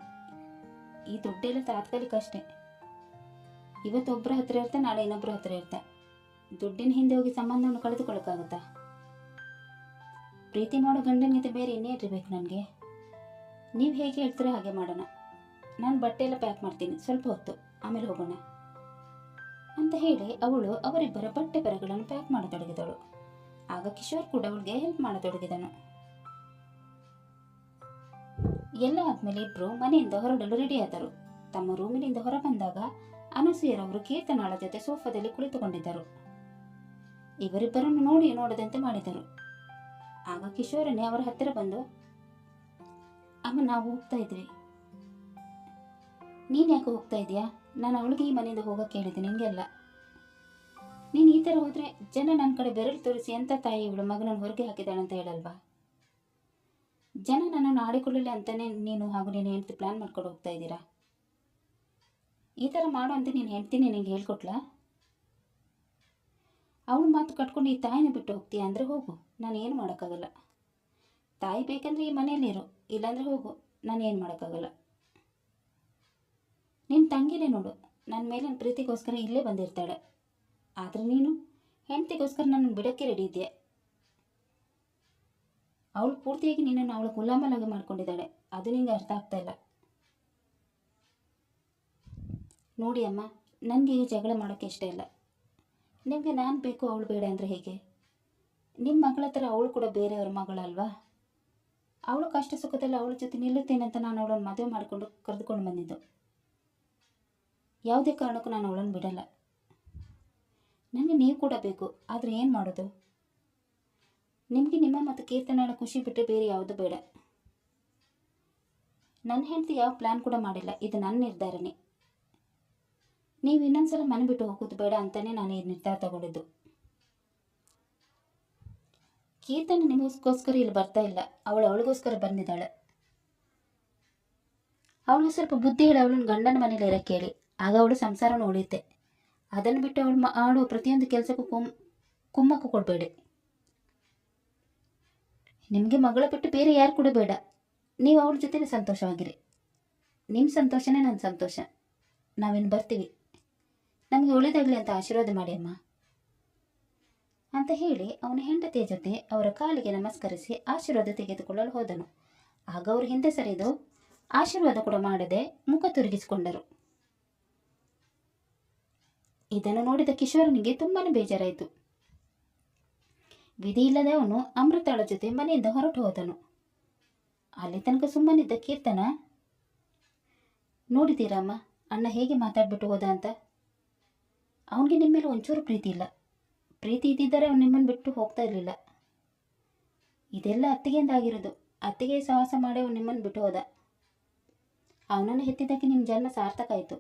ಈ ದುಡ್ಡೆಲ್ಲ ತಾತ್ಕಾಲಿಕ ಅಷ್ಟೇ. ಇವತ್ತು ಒಬ್ಬರ ಹತ್ರ ಇರ್ತಾ, ನಾಳೆ ಇನ್ನೊಬ್ಬರ ಹತ್ರ ಇರ್ತಾ. ದುಡ್ಡಿನ ಹಿಂದೆ ಹೋಗಿ ಸಂಬಂಧವನ್ನು ಕಳೆದುಕೊಳ್ಳೋಕ್ಕಾಗುತ್ತಾ? ಪ್ರೀತಿ ಮಾಡೋ ಗಂಡನಿಗಿಂತ ಬೇರೆ ಇನ್ನೇನಿರಬೇಕು ನನಗೆ? ನೀವು ಹೇಗೆ ಹೇಳ್ತೀರೋ ಹಾಗೆ ಮಾಡೋಣ. ನಾನು ಬಟ್ಟೆ ಎಲ್ಲ ಪ್ಯಾಕ್ ಮಾಡ್ತೀನಿ, ಸ್ವಲ್ಪ ಹೊತ್ತು, ಆಮೇಲೆ ಹೋಗೋಣ ಅಂತ ಹೇಳಿ ಅವಳು ಅವರಿಬ್ಬರ ಬಟ್ಟೆ ಬರೆಗಳನ್ನು ಪ್ಯಾಕ್ ಮಾಡತೊಡಗಿದಳು. ಆಗ ಕಿಶೋರ್ ಕೂಡ ಅವಳಿಗೆ ಹೆಲ್ಪ್ ಮಾಡತೊಡಗಿದನು. ಎಲ್ಲ ಆದ್ಮೇಲೆ ಇಬ್ರು ಮನೆಯಿಂದ ಹೊರಡಲು ರೆಡಿಯಾದರು. ತಮ್ಮ ರೂಮಿನಿಂದ ಹೊರ ಬಂದಾಗ ಅನಸೂಯರವರು ಕೀರ್ತನಾಳ ಜೊತೆ ಸೋಫಾದಲ್ಲಿ ಕುಳಿತುಕೊಂಡಿದ್ದರು. ಇವರಿಬ್ಬರನ್ನು ನೋಡದಂತೆ ಮಾಡಿದರು. ಆಗ ಕಿಶೋರನೇ ಅವರ ಹತ್ತಿರ ಬಂದು, ಅಮ್ಮ, ನಾವು ಹೋಗ್ತಾ ಇದ್ವಿ. ನೀನು ಯಾಕೆ ಹೋಗ್ತಾ ಇದೀಯಾ? ನಾನು ಅವಳಿಗೆ ಈ ಮನೆಯಿಂದ ಹೋಗಕ್ಕೆ ಹೇಳಿದ್ದೆ, ನಿನಗೆ ಅಲ್ಲ. ನೀನು ಈ ಥರ ಹೋದರೆ ಜನ ನನ್ನ ಕಡೆ ಬೆರಳು ತೋರಿಸಿ ಎಂಥ ತಾಯಿ ಇವಳು ಮಗನನ್ನು ಹೊರಗೆ ಹಾಕಿದ್ದಾಳೆ ಅಂತ ಹೇಳಲ್ವಾ? ಜನ ನನ್ನನ್ನು ಆಡಿಕೊಳ್ಳಲಿ ಅಂತಲೇ ನೀನು ಹಾಗೂ ನೀನು ಹೆಂಡ್ತಿ ಪ್ಲ್ಯಾನ್ ಮಾಡ್ಕೊಂಡು ಹೋಗ್ತಾ ಇದ್ದೀರಾ. ಈ ಥರ ಮಾಡು ಅಂತ ನೀನು ಹೆಂಡ್ತಿನೇ ನಿನಗೆ ಹೇಳ್ಕೊಟ್ಲಾ? ಅವಳು ಮಾತು ಕಟ್ಕೊಂಡು ಈ ತಾಯಿನ ಬಿಟ್ಟು ಹೋಗ್ತೀಯ ಅಂದರೆ ಹೋಗು, ನಾನು ಏನು ಮಾಡೋಕ್ಕಾಗಲ್ಲ. ತಾಯಿ ಬೇಕಂದ್ರೆ ಈ ಮನೆಯಲ್ಲಿರು, ಇಲ್ಲಾಂದರೆ ಹೋಗು, ನಾನು ಏನು ಮಾಡೋಕ್ಕಾಗಲ್ಲ. ನಿನ್ನ ತಂಗಿನೇ ನೋಡು, ನನ್ನ ಮೇಲಿನ ಪ್ರೀತಿಗೋಸ್ಕರ ಇಲ್ಲೇ ಬಂದಿರ್ತಾಳೆ. ಆದರೆ ನೀನು ಹೆಂಡ್ತಿಗೋಸ್ಕರ ನನ್ನನ್ನು ಬಿಡೋಕ್ಕೆ ರೆಡಿ ಇದೆಯಾ? ಅವಳು ಪೂರ್ತಿಯಾಗಿ ನಿನ್ನನ್ನು ಅವಳ ಗುಲಾಮಲಾಗಿ ಮಾಡ್ಕೊಂಡಿದ್ದಾಳೆ, ಅದು ನಿಂಗೆ ಅರ್ಥ ಆಗ್ತಾ ಇಲ್ಲ. ನೋಡಿ ಅಮ್ಮ, ನನಗೆ ಈಗ ಜಗಳ ಮಾಡೋಕ್ಕೆ ಇಷ್ಟ ಇಲ್ಲ. ನಿಮಗೆ ನಾನು ಬೇಕು ಅವಳು ಬೇಡ ಅಂದರೆ ಹೇಗೆ? ನಿಮ್ಮ ಮಗಳ ಥರ ಅವಳು ಕೂಡ ಬೇರೆಯವ್ರ ಮಗಳಲ್ವಾ? ಅವಳು ಕಷ್ಟ ಸುಖದಲ್ಲಿ ಅವಳ ಜೊತೆ ನಿಲ್ಲುತ್ತೇನೆ ಅಂತ ನಾನು ಅವಳನ್ನು ಮದುವೆ ಮಾಡಿಕೊಂಡು ಕರೆದುಕೊಂಡು ಬಂದಿದ್ದು. ಯಾವುದೇ ಕಾರಣಕ್ಕೂ ನಾನು ಅವಳನ್ನು ಬಿಡಲ್ಲ. ನನಗೆ ನೀವು ಕೂಡ ಬೇಕು, ಆದರೆ ಏನು ಮಾಡೋದು? ನಿಮಗೆ ನಿಮ್ಮ ಮತ್ತು ಕೀರ್ತನಳ ಖುಷಿ ಬಿಟ್ಟರೆ ಬೇರೆ ಯಾವುದು ಬೇಡ. ನನ್ನ ಹೆಂಡತಿ ಯಾವ ಪ್ಲ್ಯಾನ್ ಕೂಡ ಮಾಡಿಲ್ಲ, ಇದು ನನ್ನ ನಿರ್ಧಾರನೇ. ನೀವು ಇನ್ನೊಂದ್ಸಲ ಮನೆ ಬಿಟ್ಟು ಹೋಗೋದು ಬೇಡ ಅಂತಲೇ ನಾನು ಈ ನಿರ್ಧಾರ ತಗೊಂಡಿದ್ದು. ಕೀರ್ತನ ನಿಮಗೋಸ್ಕರ ಇಲ್ಲಿ ಬರ್ತಾ ಇಲ್ಲ, ಅವಳಿಗೋಸ್ಕರ ಬಂದಿದ್ದಾಳೆ. ಅವಳು ಸ್ವಲ್ಪ ಬುದ್ಧಿ ಹೇಳಿ ಅವಳನ್ನ ಗಂಡನ ಮನೇಲಿ ಇರೋಕ್ಕೆ ಹೇಳಿ, ಆಗ ಅವಳು ಸಂಸಾರನ ಉಳಿಯುತ್ತೆ. ಅದನ್ನು ಬಿಟ್ಟು ಅವಳು ಮಾಡುವ ಪ್ರತಿಯೊಂದು ಕೆಲಸಕ್ಕೂ ಕುಮ್ಮಕ್ಕು ಕೊಡಬೇಡಿ. ನಿಮಗೆ ಮಗಳ ಬಿಟ್ಟು ಬೇರೆ ಯಾರು ಕೂಡ ಬೇಡ, ನೀವು ಅವಳ ಜೊತೆ ಸಂತೋಷವಾಗಿರಿ. ನಿಮ್ಮ ಸಂತೋಷನೇ ನನ್ನ ಸಂತೋಷ. ನಾವಿನ್ನು ಬರ್ತೀವಿ, ನಮಗೆ ಒಳ್ಳೆಯದಾಗಲಿ ಅಂತ ಆಶೀರ್ವಾದ ಮಾಡಿ ಅಮ್ಮ ಅಂತ ಹೇಳಿ ಅವನ ಹೆಂಡತಿಯ ಜೊತೆ ಅವರ ಕಾಲಿಗೆ ನಮಸ್ಕರಿಸಿ ಆಶೀರ್ವಾದ ತೆಗೆದುಕೊಳ್ಳಲು ಹೋದನು. ಆಗ ಅವರು ಹಿಂದೆ ಸರಿದು ಆಶೀರ್ವಾದ ಕೂಡ ಮಾಡದೆ ಮುಖ ತಿರುಗಿಸಿಕೊಂಡರು. ಇದನ್ನು ನೋಡಿದ ಕಿಶೋರನಿಗೆ ತುಂಬಾನೇ ಬೇಜಾರಾಯಿತು. ವಿಧಿ ಇಲ್ಲದೆ ಅವನು ಅಮೃತಾಳ ಜೊತೆ ಮನೆಯಿಂದ ಹೊರಟು ಹೋದನು. ಅಲ್ಲಿ ತನಕ ಸುಮ್ಮನಿದ್ದ ಕೀರ್ತನ, ನೋಡಿದ್ದೀರಮ್ಮ ಅಣ್ಣ ಹೇಗೆ ಮಾತಾಡ್ಬಿಟ್ಟು ಹೋದ ಅಂತ. ಅವನಿಗೆ ನಿಮ್ಮ ಮೇಲೆ ಒಂಚೂರು ಪ್ರೀತಿ ಇಲ್ಲ. ಪ್ರೀತಿ ಇದ್ದಿದ್ದರೆ ಅವನು ನಿಮ್ಮನ್ನು ಬಿಟ್ಟು ಹೋಗ್ತಾ ಇರಲಿಲ್ಲ. ಇದೆಲ್ಲ ಅತ್ತಿಗೆಯಿಂದ ಆಗಿರೋದು. ಅತ್ತಿಗೆ ಸಾಹಸ ಮಾಡಿ ಅವನು ನಿಮ್ಮನ್ನು ಬಿಟ್ಟು ಹೋದ. ಅವನನ್ನು ಹೆತ್ತಿದ್ದಕ್ಕೆ ನಿಮ್ಮ ಜನ್ಮ ಸಾರ್ಥಕ ಆಯಿತು.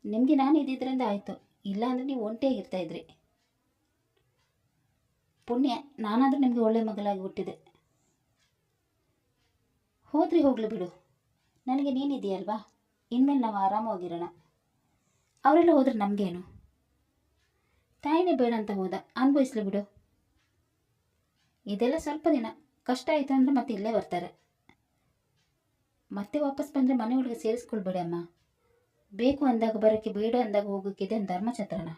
ನಿಮಗೆ ನಾನು ಇದ್ದಿದ್ದರಿಂದ ಆಯಿತು, ಇಲ್ಲ ಅಂದರೆ ನೀವು ಒಂಟಿಯಾಗಿರ್ತಾ ಇದ್ರಿ. ಪುಣ್ಯ, ನಾನಾದರೂ ನಿಮಗೆ ಒಳ್ಳೆ ಮಗಳಾಗಿ ಹುಟ್ಟಿದೆ. ಹೋದ್ರಿ ಹೋಗ್ಲಿ ಬಿಡು, ನನಗೆ ನೀನಿದೆಯಲ್ವಾ, ಇನ್ಮೇಲೆ ನಾವು ಆರಾಮವಾಗಿರೋಣ. ಅವರೆಲ್ಲ ಹೋದ್ರೆ ನಮಗೇನು? ತಾಯಿನೇ ಬೇಡ ಅಂತ ಹೋದ, ಅನುಭವಿಸ್ಲಿ ಬಿಡು. ಇದೆಲ್ಲ ಸ್ವಲ್ಪ ದಿನ, ಕಷ್ಟ ಆಯಿತು ಅಂದರೆ ಮತ್ತೆ ಇಲ್ಲೇ ಬರ್ತಾರೆ. ಮತ್ತೆ ವಾಪಸ್ ಬಂದರೆ ಮನೆಯೊಳಗೆ ಸೇರಿಸ್ಕೊಳ್ಬೇಡಿ ಅಮ್ಮ. ಬೇಕು ಅಂದಾಗ ಬರೋಕ್ಕೆ, ಬೇಡ ಅಂದಾಗ ಹೋಗೋಕ್ಕೆ ಇದೇನು ಧರ್ಮಛತ್ರನ?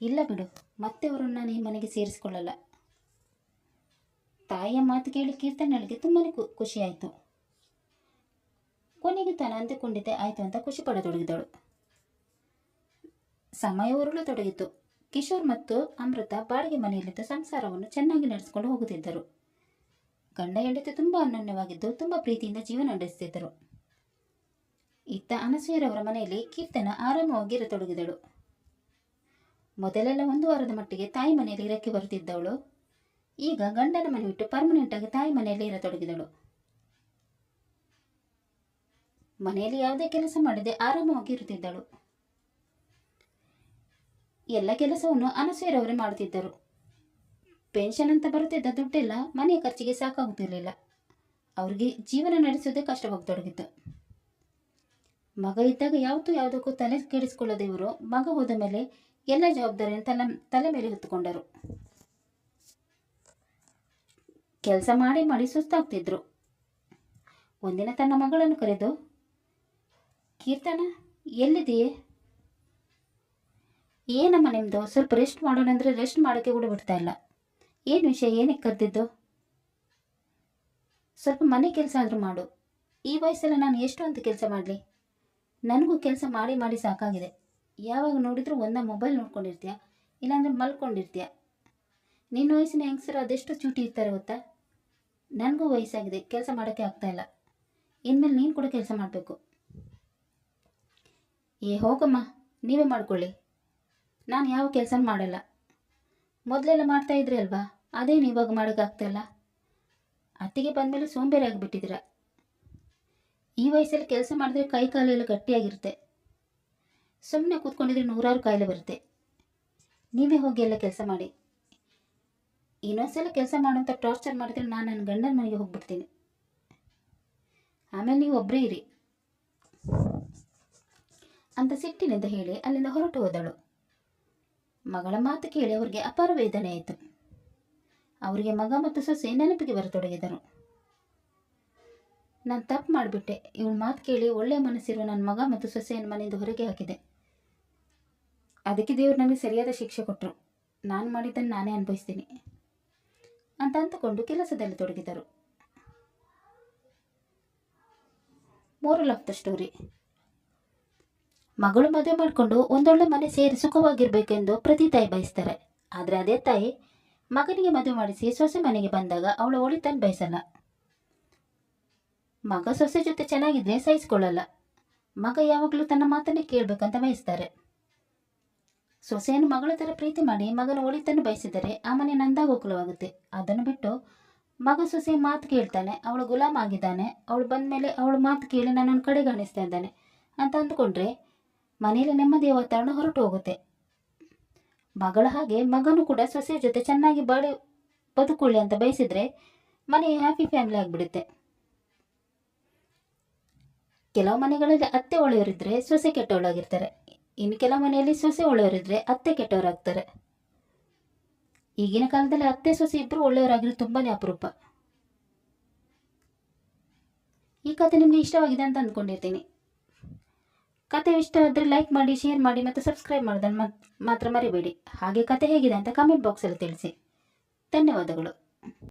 ಇಲ್ಲ ಬಿಡು, ಮತ್ತೆ ಅವರನ್ನು ನಾನು ಈ ಮನೆಗೆ ಸೇರಿಸ್ಕೊಳ್ಳಲ್ಲ. ತಾಯಿಯ ಮಾತು ಕೇಳಿ ಕೀರ್ತನಳಿಗೆ ತುಂಬಾ ಖುಷಿ ಆಯಿತು. ಕೊನೆಗೆ ತಾನು ಅಂದುಕೊಂಡಿದ್ದೆ ಆಯಿತು ಅಂತ ಖುಷಿ ಪಡತೊಡಗಿದಳು. ಸಮಯ ಉರುಳತೊಡಗಿತು. ಕಿಶೋರ್ ಮತ್ತು ಅಮೃತ ಬಾಡಿಗೆ ಮನೆಯಲ್ಲಿದ್ದ ಸಂಸಾರವನ್ನು ಚೆನ್ನಾಗಿ ನಡೆಸಿಕೊಂಡು ಹೋಗುತ್ತಿದ್ದರು. ಗಂಡ ಹೆಂಡತಿ ತುಂಬ ಅನ್ಯೋನ್ಯವಾಗಿದ್ದು ತುಂಬ ಪ್ರೀತಿಯಿಂದ ಜೀವನ ನಡೆಸುತ್ತಿದ್ದರು. ಇತ್ತ ಅನಸೂಯರವರ ಮನೆಯಲ್ಲಿ ಕೀರ್ತನ ಆರಾಮವಾಗಿ ಇರತೊಡಗಿದಳು. ಮೊದಲೆಲ್ಲ 1 ವಾರದ ಮಟ್ಟಿಗೆ ತಾಯಿ ಮನೆಯಲ್ಲಿ ಇರಕ್ಕೆ ಬರುತ್ತಿದ್ದವಳು ಈಗ ಗಂಡನ ಮನೆ ಬಿಟ್ಟು ಪರ್ಮನೆಂಟ್ ಆಗಿ ತಾಯಿ ಮನೆಯಲ್ಲಿ ಇರತೊಡಗಿದಳು. ಮನೆಯಲ್ಲಿ ಯಾವುದೇ ಕೆಲಸ ಮಾಡದೆ ಆರಾಮವಾಗಿ ಇರುತ್ತಿದ್ದಳು. ಎಲ್ಲ ಕೆಲಸವನ್ನು ಅನಸೂಯರವರೇ ಮಾಡುತ್ತಿದ್ದರು. ಪೆನ್ಷನ್ ಅಂತ ಬರುತ್ತಿದ್ದ ದುಡ್ಡೆಲ್ಲ ಮನೆಯ ಖರ್ಚಿಗೆ ಸಾಕಾಗುತ್ತಿರಲಿಲ್ಲ. ಅವ್ರಿಗೆ ಜೀವನ ನಡೆಸೋದೇ ಕಷ್ಟವಾಗತೊಡಗಿತ್ತು. ಮಗ ಇದ್ದಾಗ ಯಾವುದಕ್ಕೂ ತಲೆ ಕೆಡಿಸಿಕೊಳ್ಳದೆ ಇವರು ಮಗ ಹೋದ ಮೇಲೆ ಎಲ್ಲ ಜವಾಬ್ದಾರಿಯನ್ನು ತಲೆ ಮೇಲೆ ಹೊತ್ತುಕೊಂಡರು. ಕೆಲಸ ಮಾಡಿ ಮಾಡಿ ಸುಸ್ತಾಗ್ತಿದ್ರು. ಒಂದಿನ ತನ್ನ ಮಗಳನ್ನು ಕರೆದು, ಕೀರ್ತನ ಎಲ್ಲಿದೆಯೇ? ಏನಮ್ಮ ನಿಮ್ಮದು? ಸ್ವಲ್ಪ ರೆಸ್ಟ್ ಮಾಡೋಣ ಅಂದರೆ ರೆಸ್ಟ್ ಮಾಡೋಕ್ಕೆ ಕೂಡ ಬಿಡ್ತಾ ಇಲ್ಲ. ಏನು ವಿಷಯ? ಏನಕ್ಕೆ ಕರೆದಿದ್ದು? ಸ್ವಲ್ಪ ಮನೆ ಕೆಲಸ ಆದರೂ ಮಾಡು. ಈ ವಯಸ್ಸೆಲ್ಲ ನಾನು ಎಷ್ಟು ಅಂತ ಕೆಲಸ ಮಾಡಲಿ? ನನಗೂ ಕೆಲಸ ಮಾಡಿ ಮಾಡಿ ಸಾಕಾಗಿದೆ. ಯಾವಾಗ ನೋಡಿದರೂ ಒಂದ ಮೊಬೈಲ್ ನೋಡ್ಕೊಂಡಿರ್ತೀಯ, ಇಲ್ಲಾಂದರೆ ಮಲ್ಕೊಂಡಿರ್ತೀಯ. ನಿನ್ನ ವಯಸ್ಸಿನ ಹೆಂಗಸರು ಅದೆಷ್ಟು ಚೂಟಿ ಇರ್ತಾರೆ ಗೊತ್ತಾ? ನನಗೂ ವಯಸ್ಸಾಗಿದೆ, ಕೆಲಸ ಮಾಡೋಕ್ಕೆ ಆಗ್ತಾಯಿಲ್ಲ. ಇನ್ಮೇಲೆ ನೀನು ಕೂಡ ಕೆಲಸ ಮಾಡಬೇಕು. ಹೋಗಮ್ಮ, ನೀವೇ ಮಾಡ್ಕೊಳ್ಳಿ. ನಾನು ಯಾವ ಕೆಲಸ ಮಾಡಲ್ಲ. ಮೊದಲೆಲ್ಲ ಮಾಡ್ತಾ ಇದ್ರಿ ಅಲ್ವಾ, ಅದೇನು ಇವಾಗ ಮಾಡೋಕ್ಕಾಗ್ತಾಯಿಲ್ಲ? ಅತ್ತಿಗೆ ಬಂದಮೇಲೆ ಸೋಂಬೇರಿ ಆಗಿಬಿಟ್ಟಿದ್ದೀರ. ಈ ವಯಸ್ಸಲ್ಲಿ ಕೆಲಸ ಮಾಡಿದ್ರೆ ಕೈ ಕಾಲೆಲ್ಲ ಗಟ್ಟಿಯಾಗಿರುತ್ತೆ. ಸುಮ್ಮನೆ ಕೂತ್ಕೊಂಡಿದ್ರೆ ನೂರಾರು ಕಾಯಿಲೆ ಬರುತ್ತೆ. ನೀವೇ ಹೋಗಿ ಎಲ್ಲ ಕೆಲಸ ಮಾಡಿ. ಇನ್ನೊಂದ್ಸಲ ಕೆಲಸ ಮಾಡೋಂಥ ಟಾರ್ಚರ್ ಮಾಡಿದ್ರೆ ನಾನು ನನ್ನ ಗಂಡನ ಮನೆಗೆ ಹೋಗ್ಬಿಡ್ತೀನಿ. ಆಮೇಲೆ ನೀವು ಒಬ್ಬರೇ ಇರಿ ಅಂತ ಸಿಟ್ಟಿನಿಂದ ಹೇಳಿ ಅಲ್ಲಿಂದ ಹೊರಟು ಹೋದಳು. ಮಗಳ ಮಾತು ಕೇಳಿ ಅವರಿಗೆ ಅಪಾರ ವೇದನೆ ಆಯಿತು. ಅವರಿಗೆ ಮಗ ಮತ್ತು ಸೊಸೆ ನೆನಪಿಗೆ ಬರತೊಡಗಿದರು. ನಾನು ತಪ್ಪು ಮಾಡಿಬಿಟ್ಟೆ. ಇವಳ ಮಾತು ಕೇಳಿ ಒಳ್ಳೆಯ ಮನಸ್ಸಿರುವ ನನ್ನ ಮಗ ಮತ್ತು ಸೊಸೆಯನ್ನು ಮನೆಯಿಂದ ಹೊರಗೆ ಹಾಕಿದೆ. ಅದಕ್ಕೆ ದೇವರು ನನಗೆ ಸರಿಯಾದ ಶಿಕ್ಷೆ ಕೊಟ್ಟರು. ನಾನು ಮಾಡಿದ್ದನ್ನು ನಾನೇ ಅನುಭವಿಸ್ತೀನಿ ಅಂತ ಅಂದುಕೊಂಡು ಕೆಲಸದಲ್ಲಿ ತೊಡಗಿದರು. ಮೋರಲ್ ಆಫ್ ದ ಸ್ಟೋರಿ: ಮಗಳು ಮದುವೆ ಮಾಡಿಕೊಂಡು ಒಂದೊಳ್ಳೆ ಮನೆ ಸೇರಿ ಸುಖವಾಗಿರ್ಬೇಕೆಂದು ಪ್ರತಿ ತಾಯಿ ಬಯಸ್ತಾರೆ. ಆದರೆ ಅದೇ ತಾಯಿ ಮಗನಿಗೆ ಮದುವೆ ಮಾಡಿಸಿ ಸೊಸೆ ಮನೆಗೆ ಬಂದಾಗ ಅವಳ ಒಳಿತನ್ನು ಬಯಸಲ್ಲ. ಮಗ ಸೊಸೆ ಜೊತೆ ಚೆನ್ನಾಗಿದ್ರೆ ಸಹಿಸ್ಕೊಳ್ಳಲ್ಲ. ಮಗ ಯಾವಾಗಲೂ ತನ್ನ ಮಾತನ್ನೇ ಕೇಳಬೇಕಂತ ಬಯಸ್ತಾರೆ. ಸೊಸೆಯನ್ನು ಮಗಳ ಥರ ಪ್ರೀತಿ ಮಾಡಿ ಮಗನ ಒಳಿತನ್ನು ಬಯಸಿದರೆ ಆ ಮನೆ ನಂದಾಗೋಕುಲವಾಗುತ್ತೆ. ಅದನ್ನು ಬಿಟ್ಟು ಮಗ ಸೊಸೆ ಮಾತು ಕೇಳ್ತಾನೆ, ಅವಳು ಗುಲಾಮ ಆಗಿದ್ದಾನೆ, ಅವಳು ಬಂದ ಮೇಲೆ ಅವಳು ಮಾತು ಕೇಳಿ ನನ್ನನ್ನು ಕಡೆಗಣಿಸ್ತಾ ಇದ್ದಾನೆ ಅಂತ ಅಂದ್ಕೊಂಡ್ರೆ ಮನೆಯಲ್ಲಿ ನೆಮ್ಮದಿಯ ವಾತಾವರಣ ಹೊರಟು ಹೋಗುತ್ತೆ. ಮಗಳ ಹಾಗೆ ಮಗನು ಕೂಡ ಸೊಸೆಯ ಜೊತೆ ಚೆನ್ನಾಗಿ ಬಾಳಿ ಬದುಕೊಳ್ಳಿ ಅಂತ ಬಯಸಿದ್ರೆ ಮನೆ ಹ್ಯಾಪಿ ಫ್ಯಾಮಿಲಿ ಆಗಿಬಿಡುತ್ತೆ. ಕೆಲವು ಮನೆಗಳಲ್ಲಿ ಅತ್ತೆ ಒಳ್ಳೆಯವರಿದ್ದರೆ ಸೊಸೆ ಕೆಟ್ಟವಳಾಗಿರ್ತಾರೆ. ಇನ್ನು ಕೆಲವು ಮನೆಯಲ್ಲಿ ಸೊಸೆ ಒಳ್ಳೆಯವರಿದ್ದರೆ ಅತ್ತೆ ಕೆಟ್ಟವರಾಗ್ತಾರೆ. ಈಗಿನ ಕಾಲದಲ್ಲಿ ಅತ್ತೆ ಸೊಸೆ ಇಬ್ಬರು ಒಳ್ಳೆಯವರಾಗಿರೋ ತುಂಬಾನೇ ಅಪರೂಪ. ಈ ಕತೆ ನಿಮಗೆ ಇಷ್ಟವಾಗಿದೆ ಅಂತ ಅಂದ್ಕೊಂಡಿರ್ತೀನಿ. ಕತೆ ಇಷ್ಟವಾದರೆ ಲೈಕ್ ಮಾಡಿ, ಶೇರ್ ಮಾಡಿ ಮತ್ತು ಸಬ್ಸ್ಕ್ರೈಬ್ ಮಾಡೋದನ್ನು ಮಾತ್ರ ಮರಿಬೇಡಿ. ಹಾಗೆ ಕತೆ ಹೇಗಿದೆ ಅಂತ ಕಮೆಂಟ್ ಬಾಕ್ಸಲ್ಲಿ ತಿಳಿಸಿ. ಧನ್ಯವಾದಗಳು.